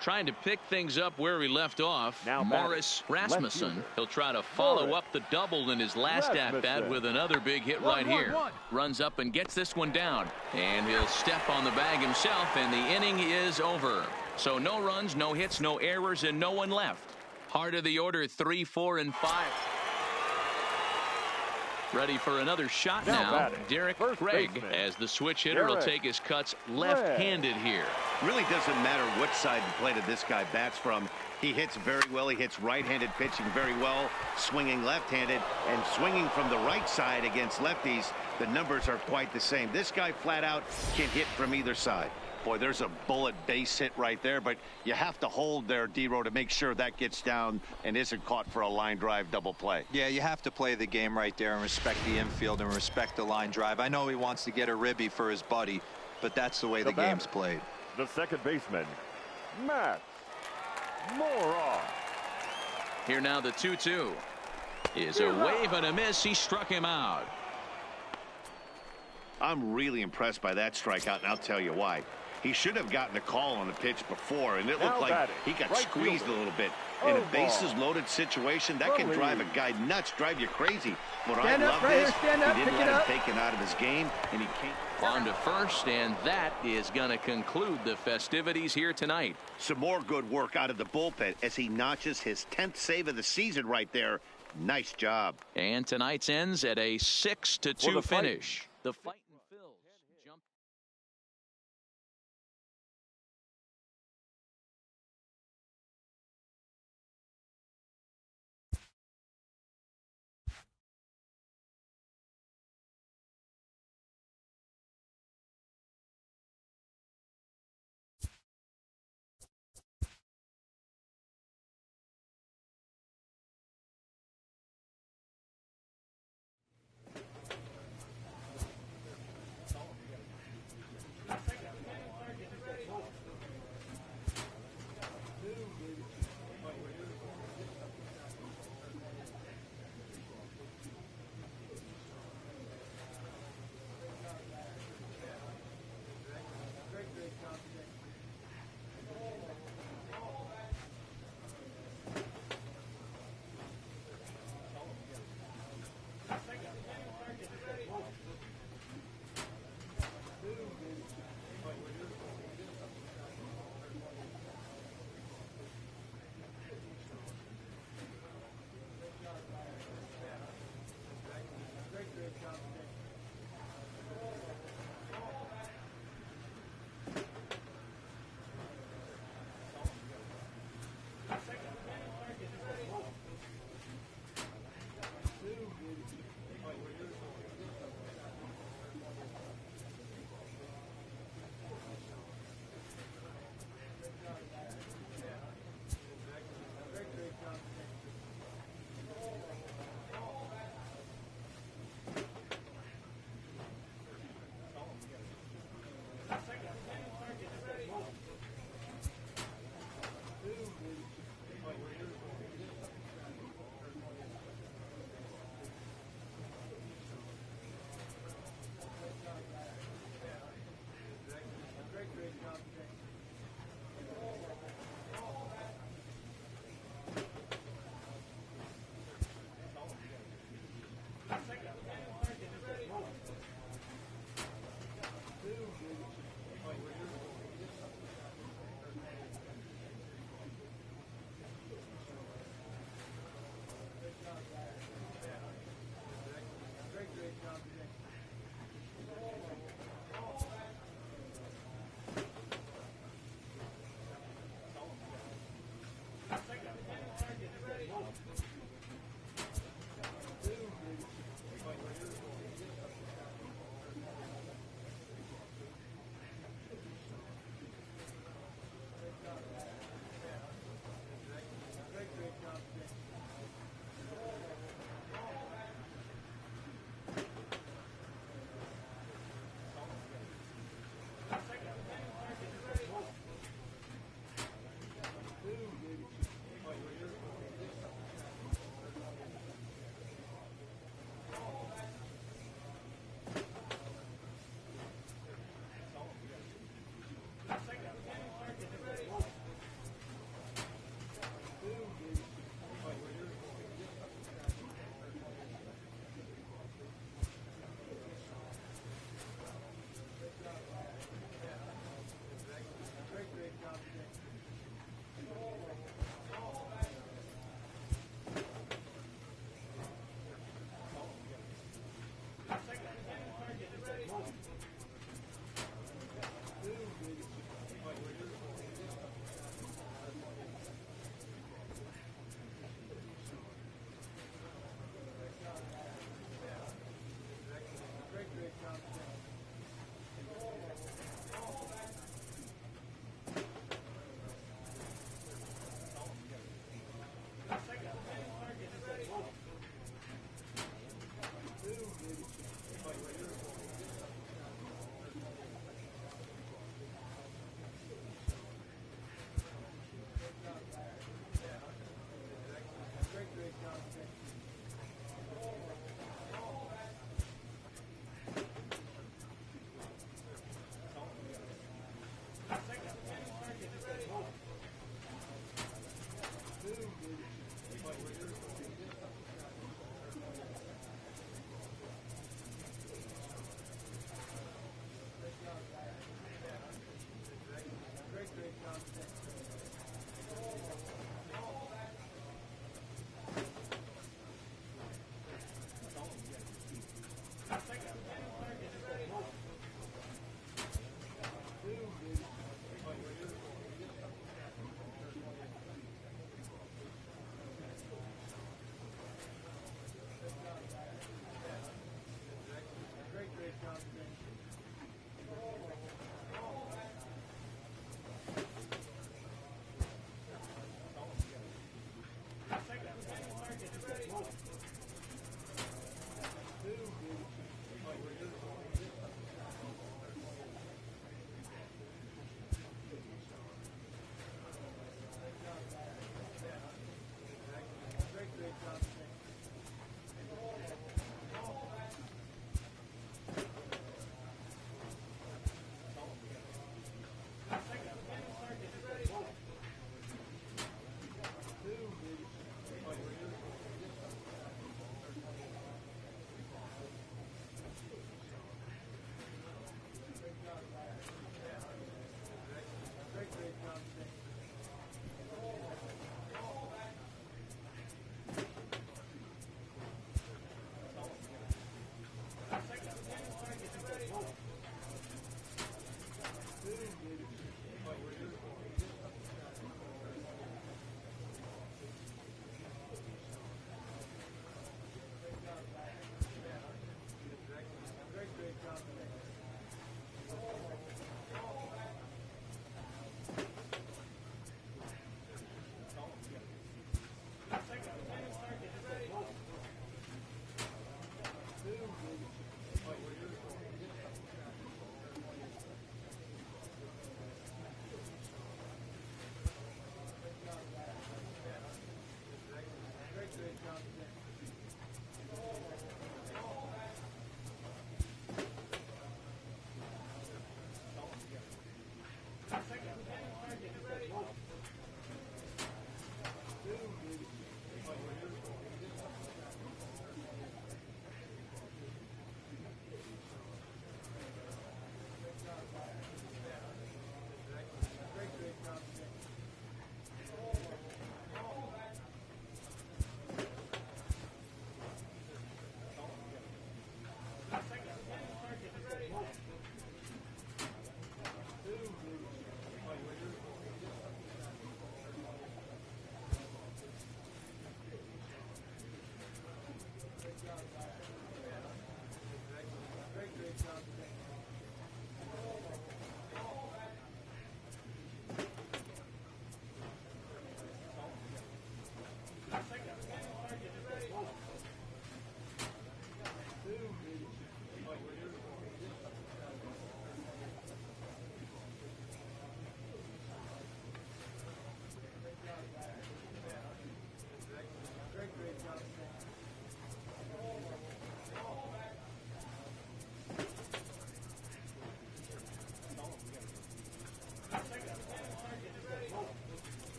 Trying to pick things up where he left off. Now Morris Rasmussen. He'll try to follow up the double in his last at-bat with another big hit right here. Runs up and gets this one down. And he'll step on the bag himself, and the inning is over. So no runs, no hits, no errors, and no one left. Heart of the order, 3, 4, and 5. Ready for another shot now. Derek Craig, as the switch hitter, will take his cuts left-handed here. Really doesn't matter which side of the plate this guy bats from. He hits very well. He hits right-handed pitching very well, swinging left-handed, and swinging from the right side against lefties. The numbers are quite the same. This guy flat out can hit from either side. Boy, there's a bullet base hit right there, but you have to hold there, D-Row, to make sure that gets down and isn't caught for a line drive double play. Yeah, you have to play the game right there and respect the infield and respect the line drive. I know he wants to get a ribby for his buddy, but that's the way the game's played. The second baseman, Max Mora. Here now the 2-2 is a wave and a miss. He struck him out. I'm really impressed by that strikeout, and I'll tell you why. He should have gotten a call on the pitch before, and it Now looked like batting, he got right squeezed fielder. a little bit. Oh, In a ball. bases-loaded situation, that can drive a guy nuts, drive you crazy. But I Stand up, love right here, this. stand up, He didn't pick it let up. him take it out of his game, and he can't. On to first, and that is going to conclude the festivities here tonight. Some more good work out of the bullpen as he notches his 10th save of the season right there. Nice job. And tonight's ends at a 6-2 For the fight. finish. The fight.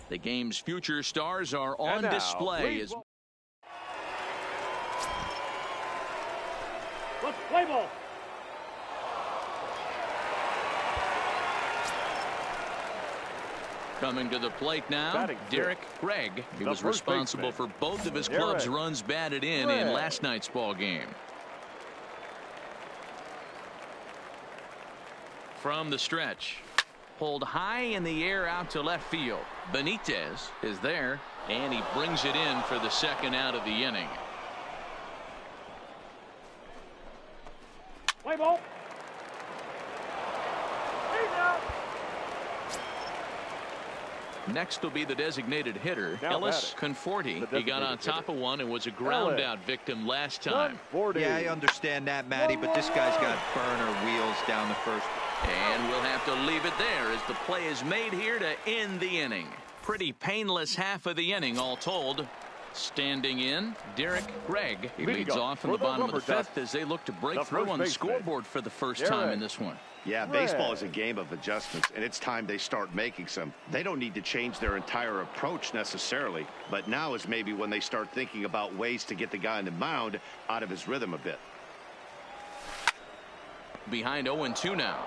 The game's future stars are on now, display. please. Let's play ball. Coming to the plate now, Batting Derek Gregg. He The was first responsible baseman, for both of his Derek club's runs batted in Gregg. last night's ball game. From the stretch, pulled high in the air out to left field. Benitez is there, and he brings it in for the second out of the inning. Play ball. He's out. Next will be the designated hitter, Now Ellis batting. Conforti. The He got on designated top hitter. of one and was a ground Ellis. out victim last time. 140. Yeah, I understand that, Matty, but this guy's got burner wheels down the first. And we'll have to leave it there as the play is made here to end the inning. Pretty painless half of the inning all told. Standing in, Derek Gregg. He Leading leads off off in for the the bottom of the rubber duck, fifth as they look to break the through first on the baseman, scoreboard for the first Derek time in this one. Yeah, baseball is a game of adjustments, and it's time they start making some. They don't need to change their entire approach necessarily, but now is maybe when they start thinking about ways to get the guy on the mound out of his rhythm a bit. Behind 0-2 now.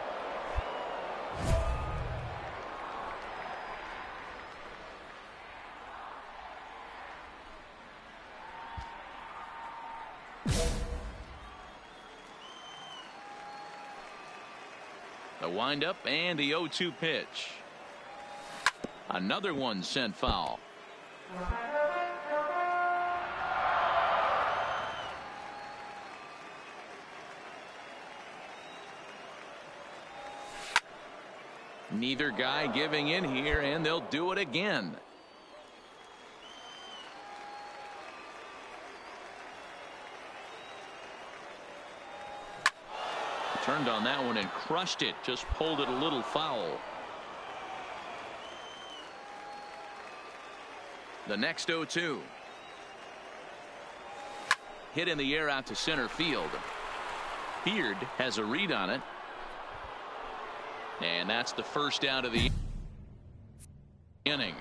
The windup and the 0-2 pitch. Another one sent foul. Neither guy giving in here, and they'll do it again. Turned on that one and crushed it. Just pulled it a little foul. The next 0-2. Hit in the air out to center field. Beard has a read on it. And that's the first out of the inning.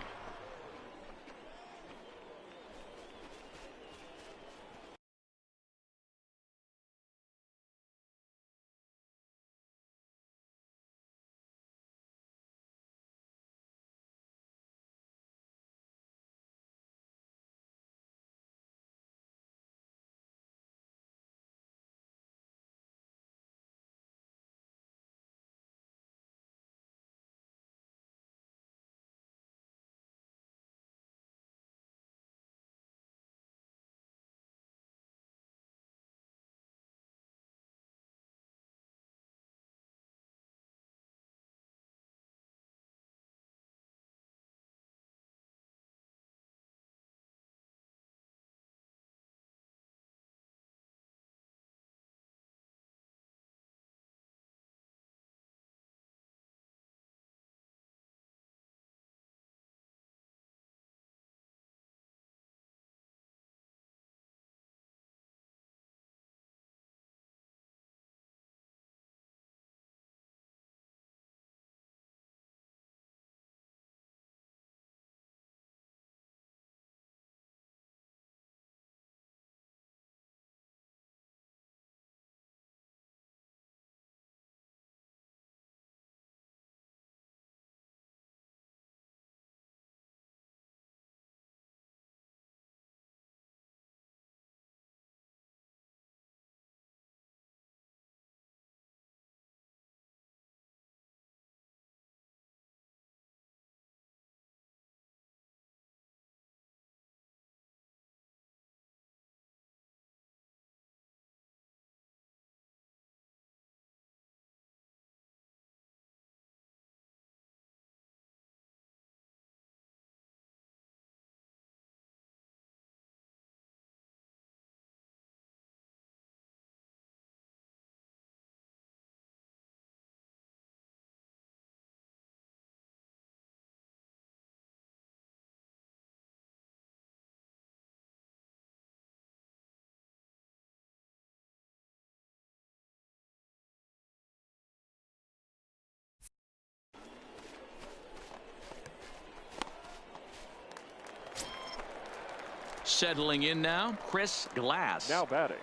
Settling in now, Chris Glass. Now batting,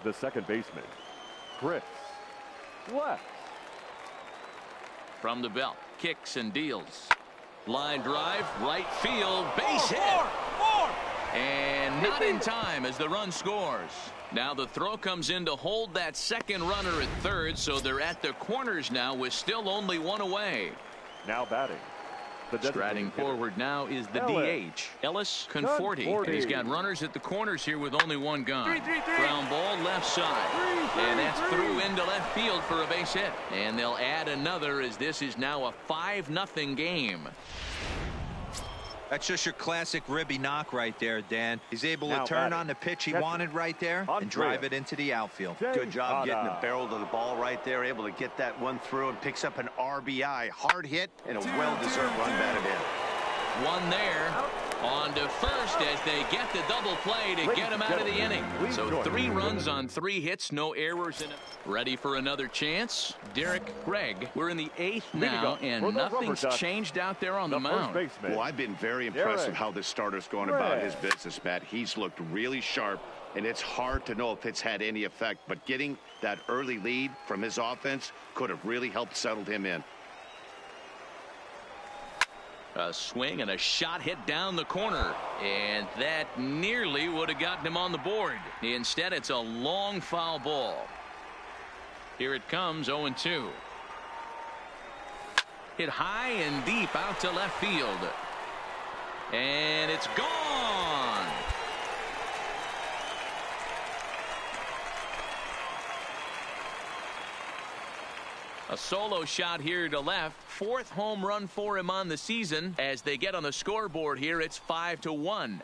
the second baseman, Chris Glass. From the belt, kicks and deals. Line drive, right field, base hit. And not in time as the run scores. Now the throw comes in to hold that second runner at third, so they're at the corners now with still only one away. Now batting. Striding forward now is the DH, Ellis Conforti. And he's got runners at the corners here with only one gone. Ground ball left side. And that's through into left field for a base hit. And they'll add another as this is now a 5-0 game. That's just your classic ribby knock right there, Dan. He's able to turn on the pitch he wanted right there and drive it into the outfield. Good job getting the barrel to the ball right there, able to get that one through and picks up an RBI. Hard hit and a well-deserved run batted in. One there. On to first as they get the double play to get him out of the inning. So 3 runs on 3 hits, no errors in it. Ready for another chance? Derek Gregg. We're in the 8th now, and nothing's changed out there on the mound. Well, I've been very impressed with how this starter's going about his business, Matt. He's looked really sharp, and it's hard to know if it's had any effect, but getting that early lead from his offense could have really helped settle him in. A swing and a shot hit down the corner, and that nearly would have gotten him on the board. Instead, it's a long foul ball. Here it comes, 0-2. Hit high and deep out to left field, and it's gone. A solo shot here to left. 4th home run for him on the season. As they get on the scoreboard here, it's 5-1.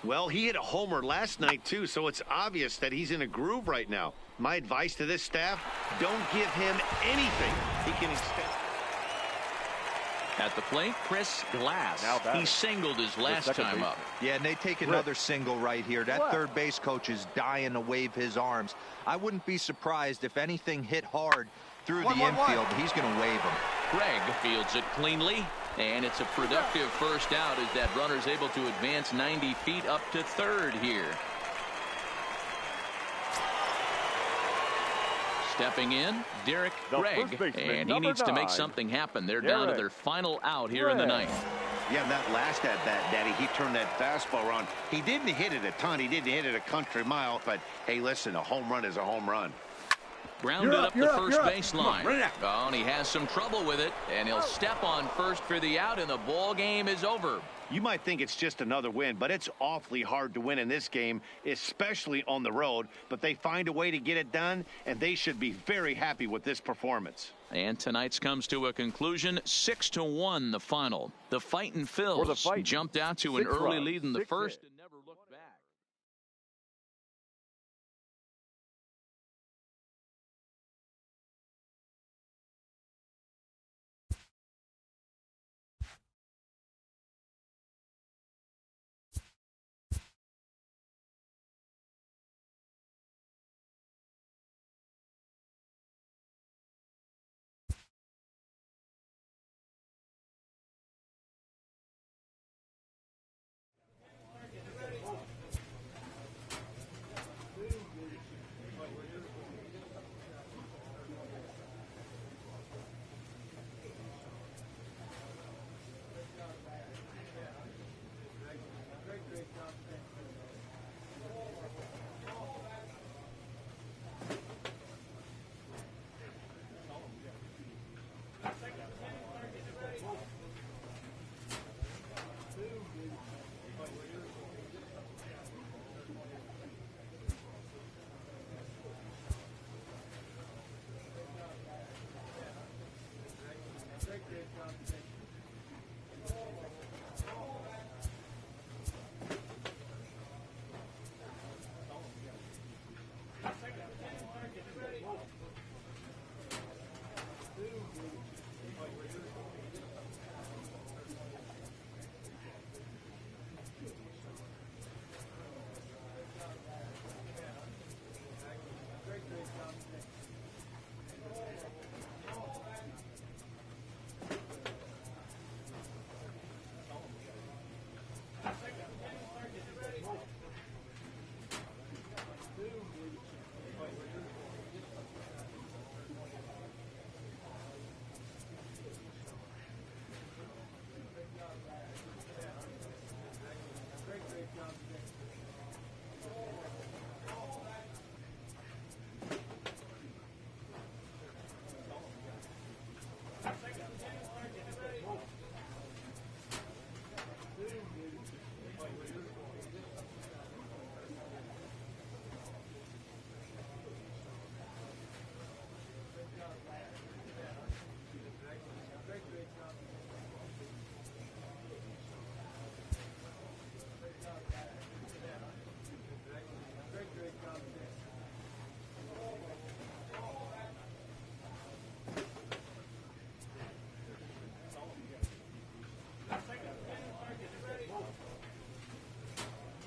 Well, he hit a homer last night, too, so it's obvious that he's in a groove right now. My advice to this staff, don't give him anything. He can extend. At the plate, Chris Glass. He singled his last time up. Yeah, and they take another single right here. That third base coach is dying to wave his arms. I wouldn't be surprised if anything hit hard through the infield. He's going to wave him. Gregg fields it cleanly, and it's a productive first out as that runner's able to advance 90 feet up to third here. Stepping in, Derek Gregg, and he needs to make something happen. They're down to their final out here in the 9th. Yeah, that last at-bat, Daddy, he turned that fastball around. He didn't hit it a ton. He didn't hit it a country mile, but, hey, listen, a home run is a home run. Grounded up the first baseline. Oh, and he has some trouble with it, and he'll step on first for the out, and the ball game is over. You might think it's just another win, but it's awfully hard to win in this game, especially on the road. But they find a way to get it done, and they should be very happy with this performance. And tonight's comes to a conclusion, 6-1 the final. The Fightin' Phils jumped out to an early lead in the first and never looked back.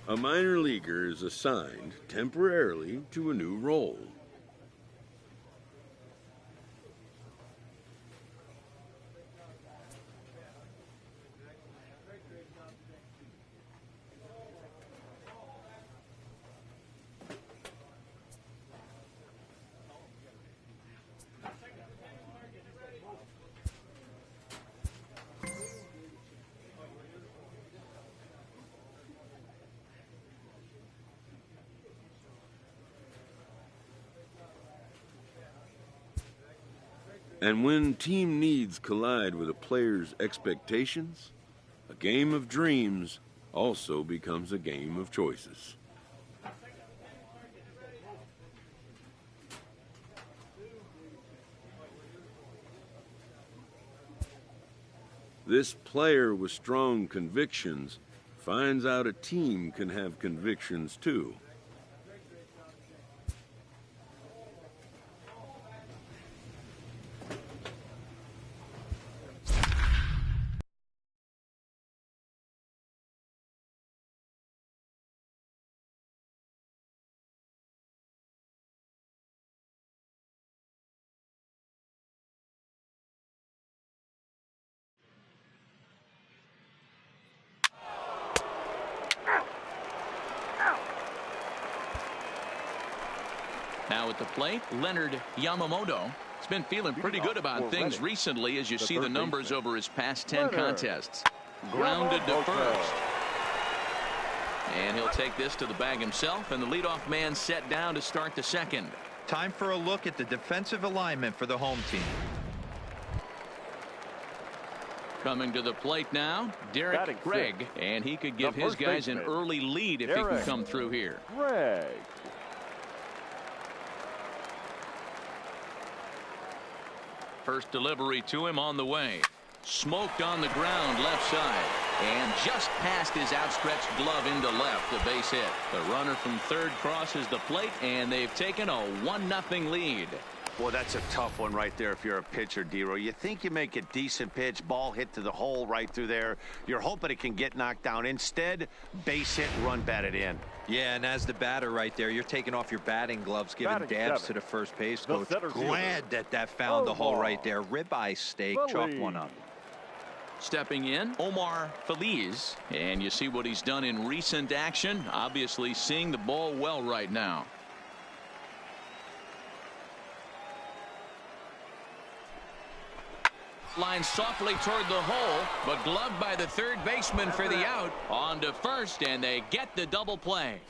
A minor leaguer is assigned temporarily to a new role. And when team needs collide with a player's expectations, a game of dreams also becomes a game of choices. This player with strong convictions finds out a team can have convictions too. Now at the plate, Leonard Yamamoto. He's been feeling pretty good about things recently as you see the numbers over his past 10 contests. Grounded to first. And he'll take this to the bag himself, and the leadoff man set down to start the second. Time for a look at the defensive alignment for the home team. Coming to the plate now, Derek Gregg, and he could give his guys an early lead if he can come through here. Gregg. First delivery to him on the way. Smoked on the ground left side. And just past his outstretched glove into left, a base hit. The runner from third crosses the plate, and they've taken a 1-0 lead. Well, that's a tough one right there if you're a pitcher, D-Row. You think you make a decent pitch, ball hit to the hole right through there. You're hoping it can get knocked down. Instead, base hit, run batted in. Yeah, and as the batter right there, you're taking off your batting gloves, giving dabs to the first base coach. Glad that found the hole right there. Ribeye steak, chalk one up. Stepping in, Omar Feliz. And you see what he's done in recent action. Obviously seeing the ball well right now. Line softly toward the hole, but gloved by the third baseman for the out. On to first, and they get the double play.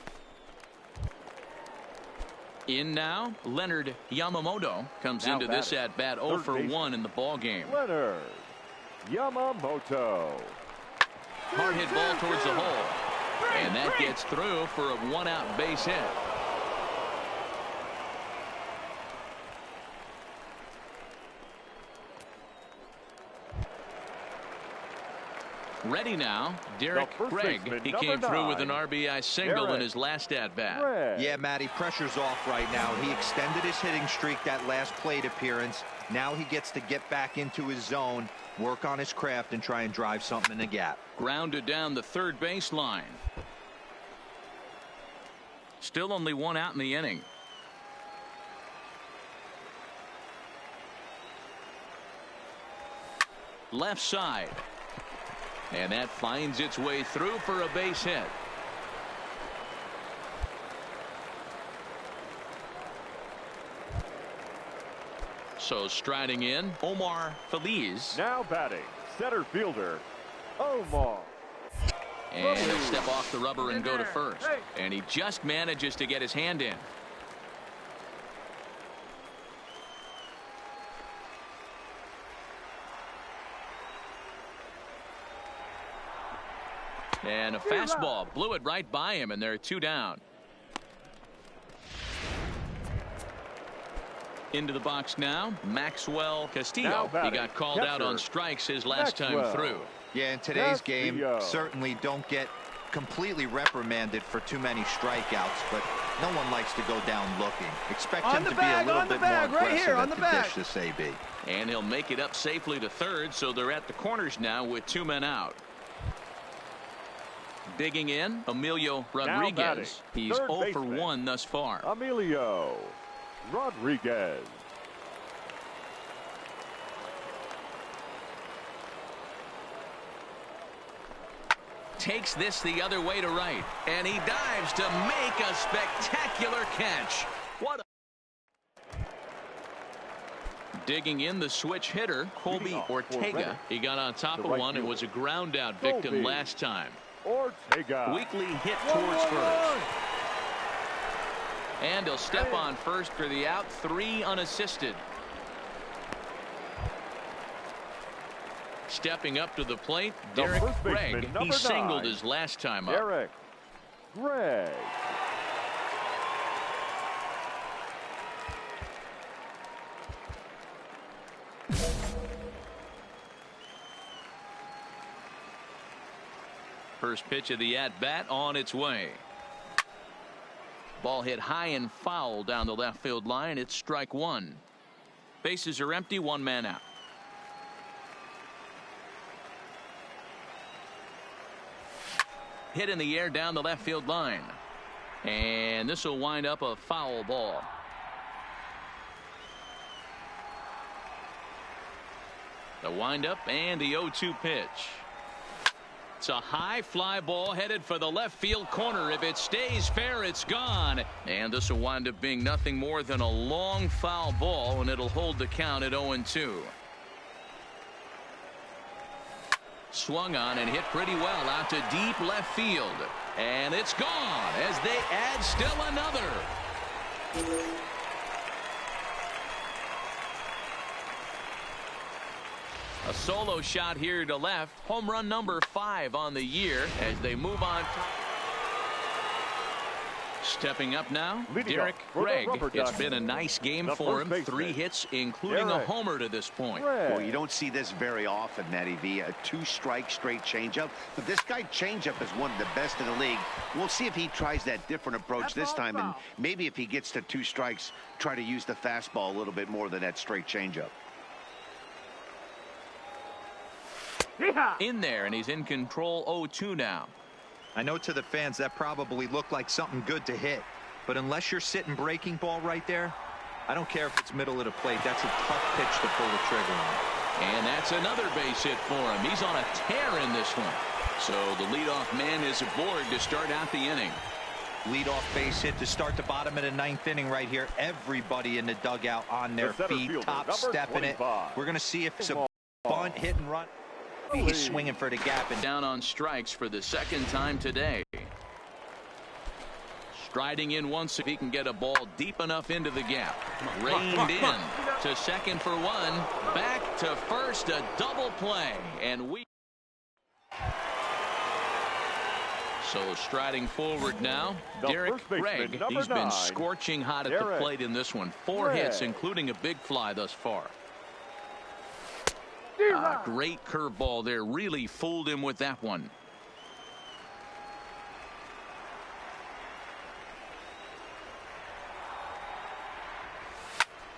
In now, Leonard Yamamoto comes into this at bat 0 for 1 in the ball game. Leonard Yamamoto. Hard hit ball towards the hole, and that gets through for a 1-out base hit. Ready now, Derek Gregg. He came through with an RBI single in his last at-bat. Yeah, Matty, pressure's off right now. He extended his hitting streak that last plate appearance. Now he gets to get back into his zone, work on his craft, and try and drive something in the gap. Grounded down the third baseline. Still only 1 out in the inning. Left side. And that finds its way through for a base hit. So striding in, Omar Feliz. Now batting, center fielder, Omar. And he'll step off the rubber and go to first. And he just manages to get his hand in. And a fastball blew it right by him, and they're 2 down. Into the box now, Maxwell Castillo. He got called out on strikes his last time through. Yeah, in today's game, certainly don't get completely reprimanded for too many strikeouts, but no one likes to go down looking. Expect him to be a little bit more aggressive at the dish this AB. And he'll make it up safely to third, so they're at the corners now with 2 men out. Digging in, Emilio Rodriguez. He's 0 for 1 thus far. Emilio Rodriguez. Takes this the other way to right, and he dives to make a spectacular catch. What a... Digging in, the switch hitter, Colby Ortega. He got on top of one and was a ground out victim last time. Ortega. Weakly hit towards first. And he'll step on first for the out, 3 unassisted. Stepping up to the plate, Derek Gregg. He singled his last time up. Derek Gregg. First pitch of the at-bat on its way. Ball hit high and foul down the left field line. It's strike 1. Bases are empty, 1 man out. Hit in the air down the left field line. And this will wind up a foul ball. The windup and the 0-2 pitch. It's a high fly ball headed for the left field corner. If it stays fair, it's gone. And this will wind up being nothing more than a long foul ball, and it'll hold the count at 0-2. Swung on and hit pretty well out to deep left field. And it's gone as they add still another. A solo shot here to left. Home run number 5 on the year as they move on. Stepping up now, Derek Gregg. It's been a nice game for him. 3 hits, including a homer to this point. Well, you don't see this very often, Matty V. A 2-strike straight changeup. But this guy changeup is one of the best in the league. We'll see if he tries that different approach this time. And maybe if he gets to 2 strikes, try to use the fastball a little bit more than that straight changeup. In there, and he's in control. 0-2 now. I know to the fans that probably looked like something good to hit, but unless you're sitting breaking ball right there, I don't care if it's middle of the plate. That's a tough pitch to pull the trigger on. And that's another base hit for him. He's on a tear in this one. So the leadoff man is aboard to start out the inning. Leadoff base hit to start the bottom of the 9th inning right here. Everybody in the dugout on their feet, top stepping it. We're going to see if it's a bunt, hit and run. He's swinging for the gap and down on strikes for the 2nd time today. Striding in once if he can get a ball deep enough into the gap. Reined in to second for 1. Back to first, a double play. And so striding forward now, Derek Gregg. He's been scorching hot at the plate in this one. 4 hits, including a big fly thus far. Great curveball there. Really fooled him with that one.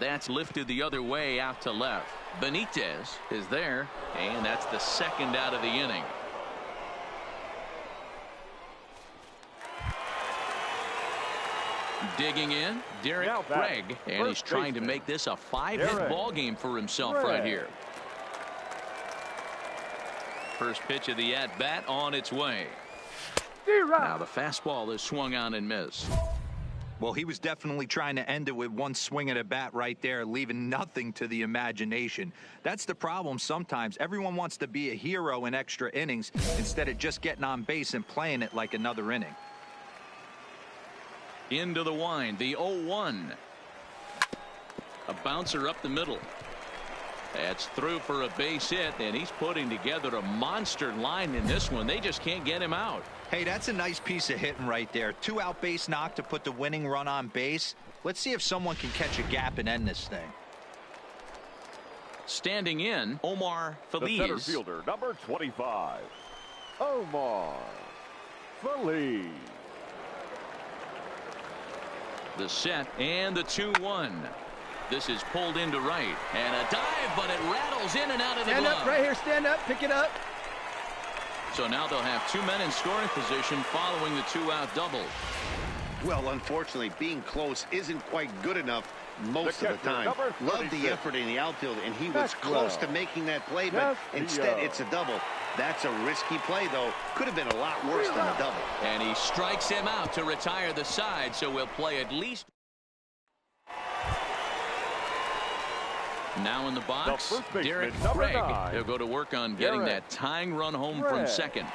That's lifted the other way out to left. Benitez is there, and that's the 2nd out of the inning. Digging in, Derek Gregg, and he's trying to make this a 5-hit ball game for himself right here. First pitch of the at-bat on its way. Now the fastball is swung on and missed. Well, he was definitely trying to end it with one swing at a bat right there, leaving nothing to the imagination. That's the problem sometimes. Everyone wants to be a hero in extra innings instead of just getting on base and playing it like another inning. Into the wind, the 0-1. A bouncer up the middle. That's through for a base hit, and he's putting together a monster line in this one. They just can't get him out. Hey, that's a nice piece of hitting right there. 2-out base knock to put the winning run on base. Let's see if someone can catch a gap and end this thing. Standing in, Omar Feliz. The center fielder, number 25, Omar Feliz. The set and the 2-1. This is pulled into right, and a dive, but it rattles in and out of the glove. Stand up right here, stand up, pick it up. So now they'll have 2 men in scoring position following the 2-out double. Well, unfortunately, being close isn't quite good enough most of the time. Loved the effort in the outfield, and he was close to making that play, but instead it's a double. That's a risky play, though. Could have been a lot worse than a double. And he strikes him out to retire the side, so we'll play at least. Now in the box, Derek Craig. He'll go to work on getting that tying run home from second.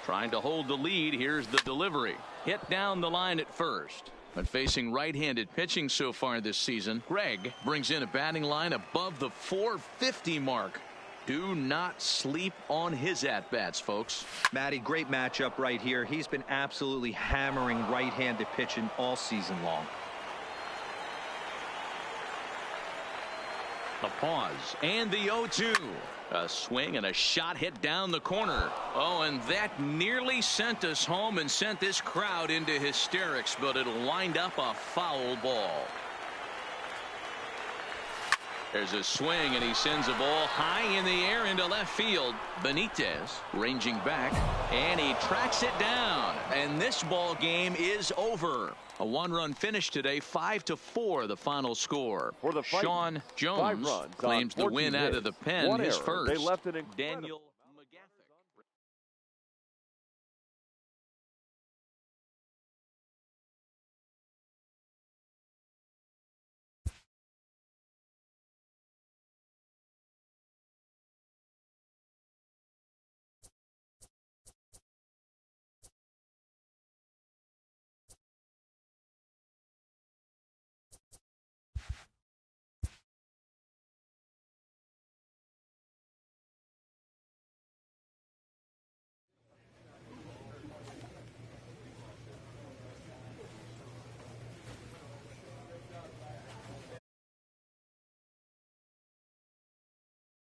Trying to hold the lead. Here's the delivery. Hit down the line at first. But facing right-handed pitching so far this season, Greg brings in a batting line above the 450 mark. Do not sleep on his at-bats, folks. Matty, great matchup right here. He's been absolutely hammering right-handed pitching all season long. The pause and the 0-2. A swing and a shot hit down the corner. Oh, and that nearly sent us home and sent this crowd into hysterics, but it'll wind up a foul ball. There's a swing, and he sends a ball high in the air into left field. Benitez ranging back, and he tracks it down. And this ball game is over. A one-run finish today, 5-4 the final score. For the fight, Sean Jones claims the win out of the pen, his first. They left it in Daniel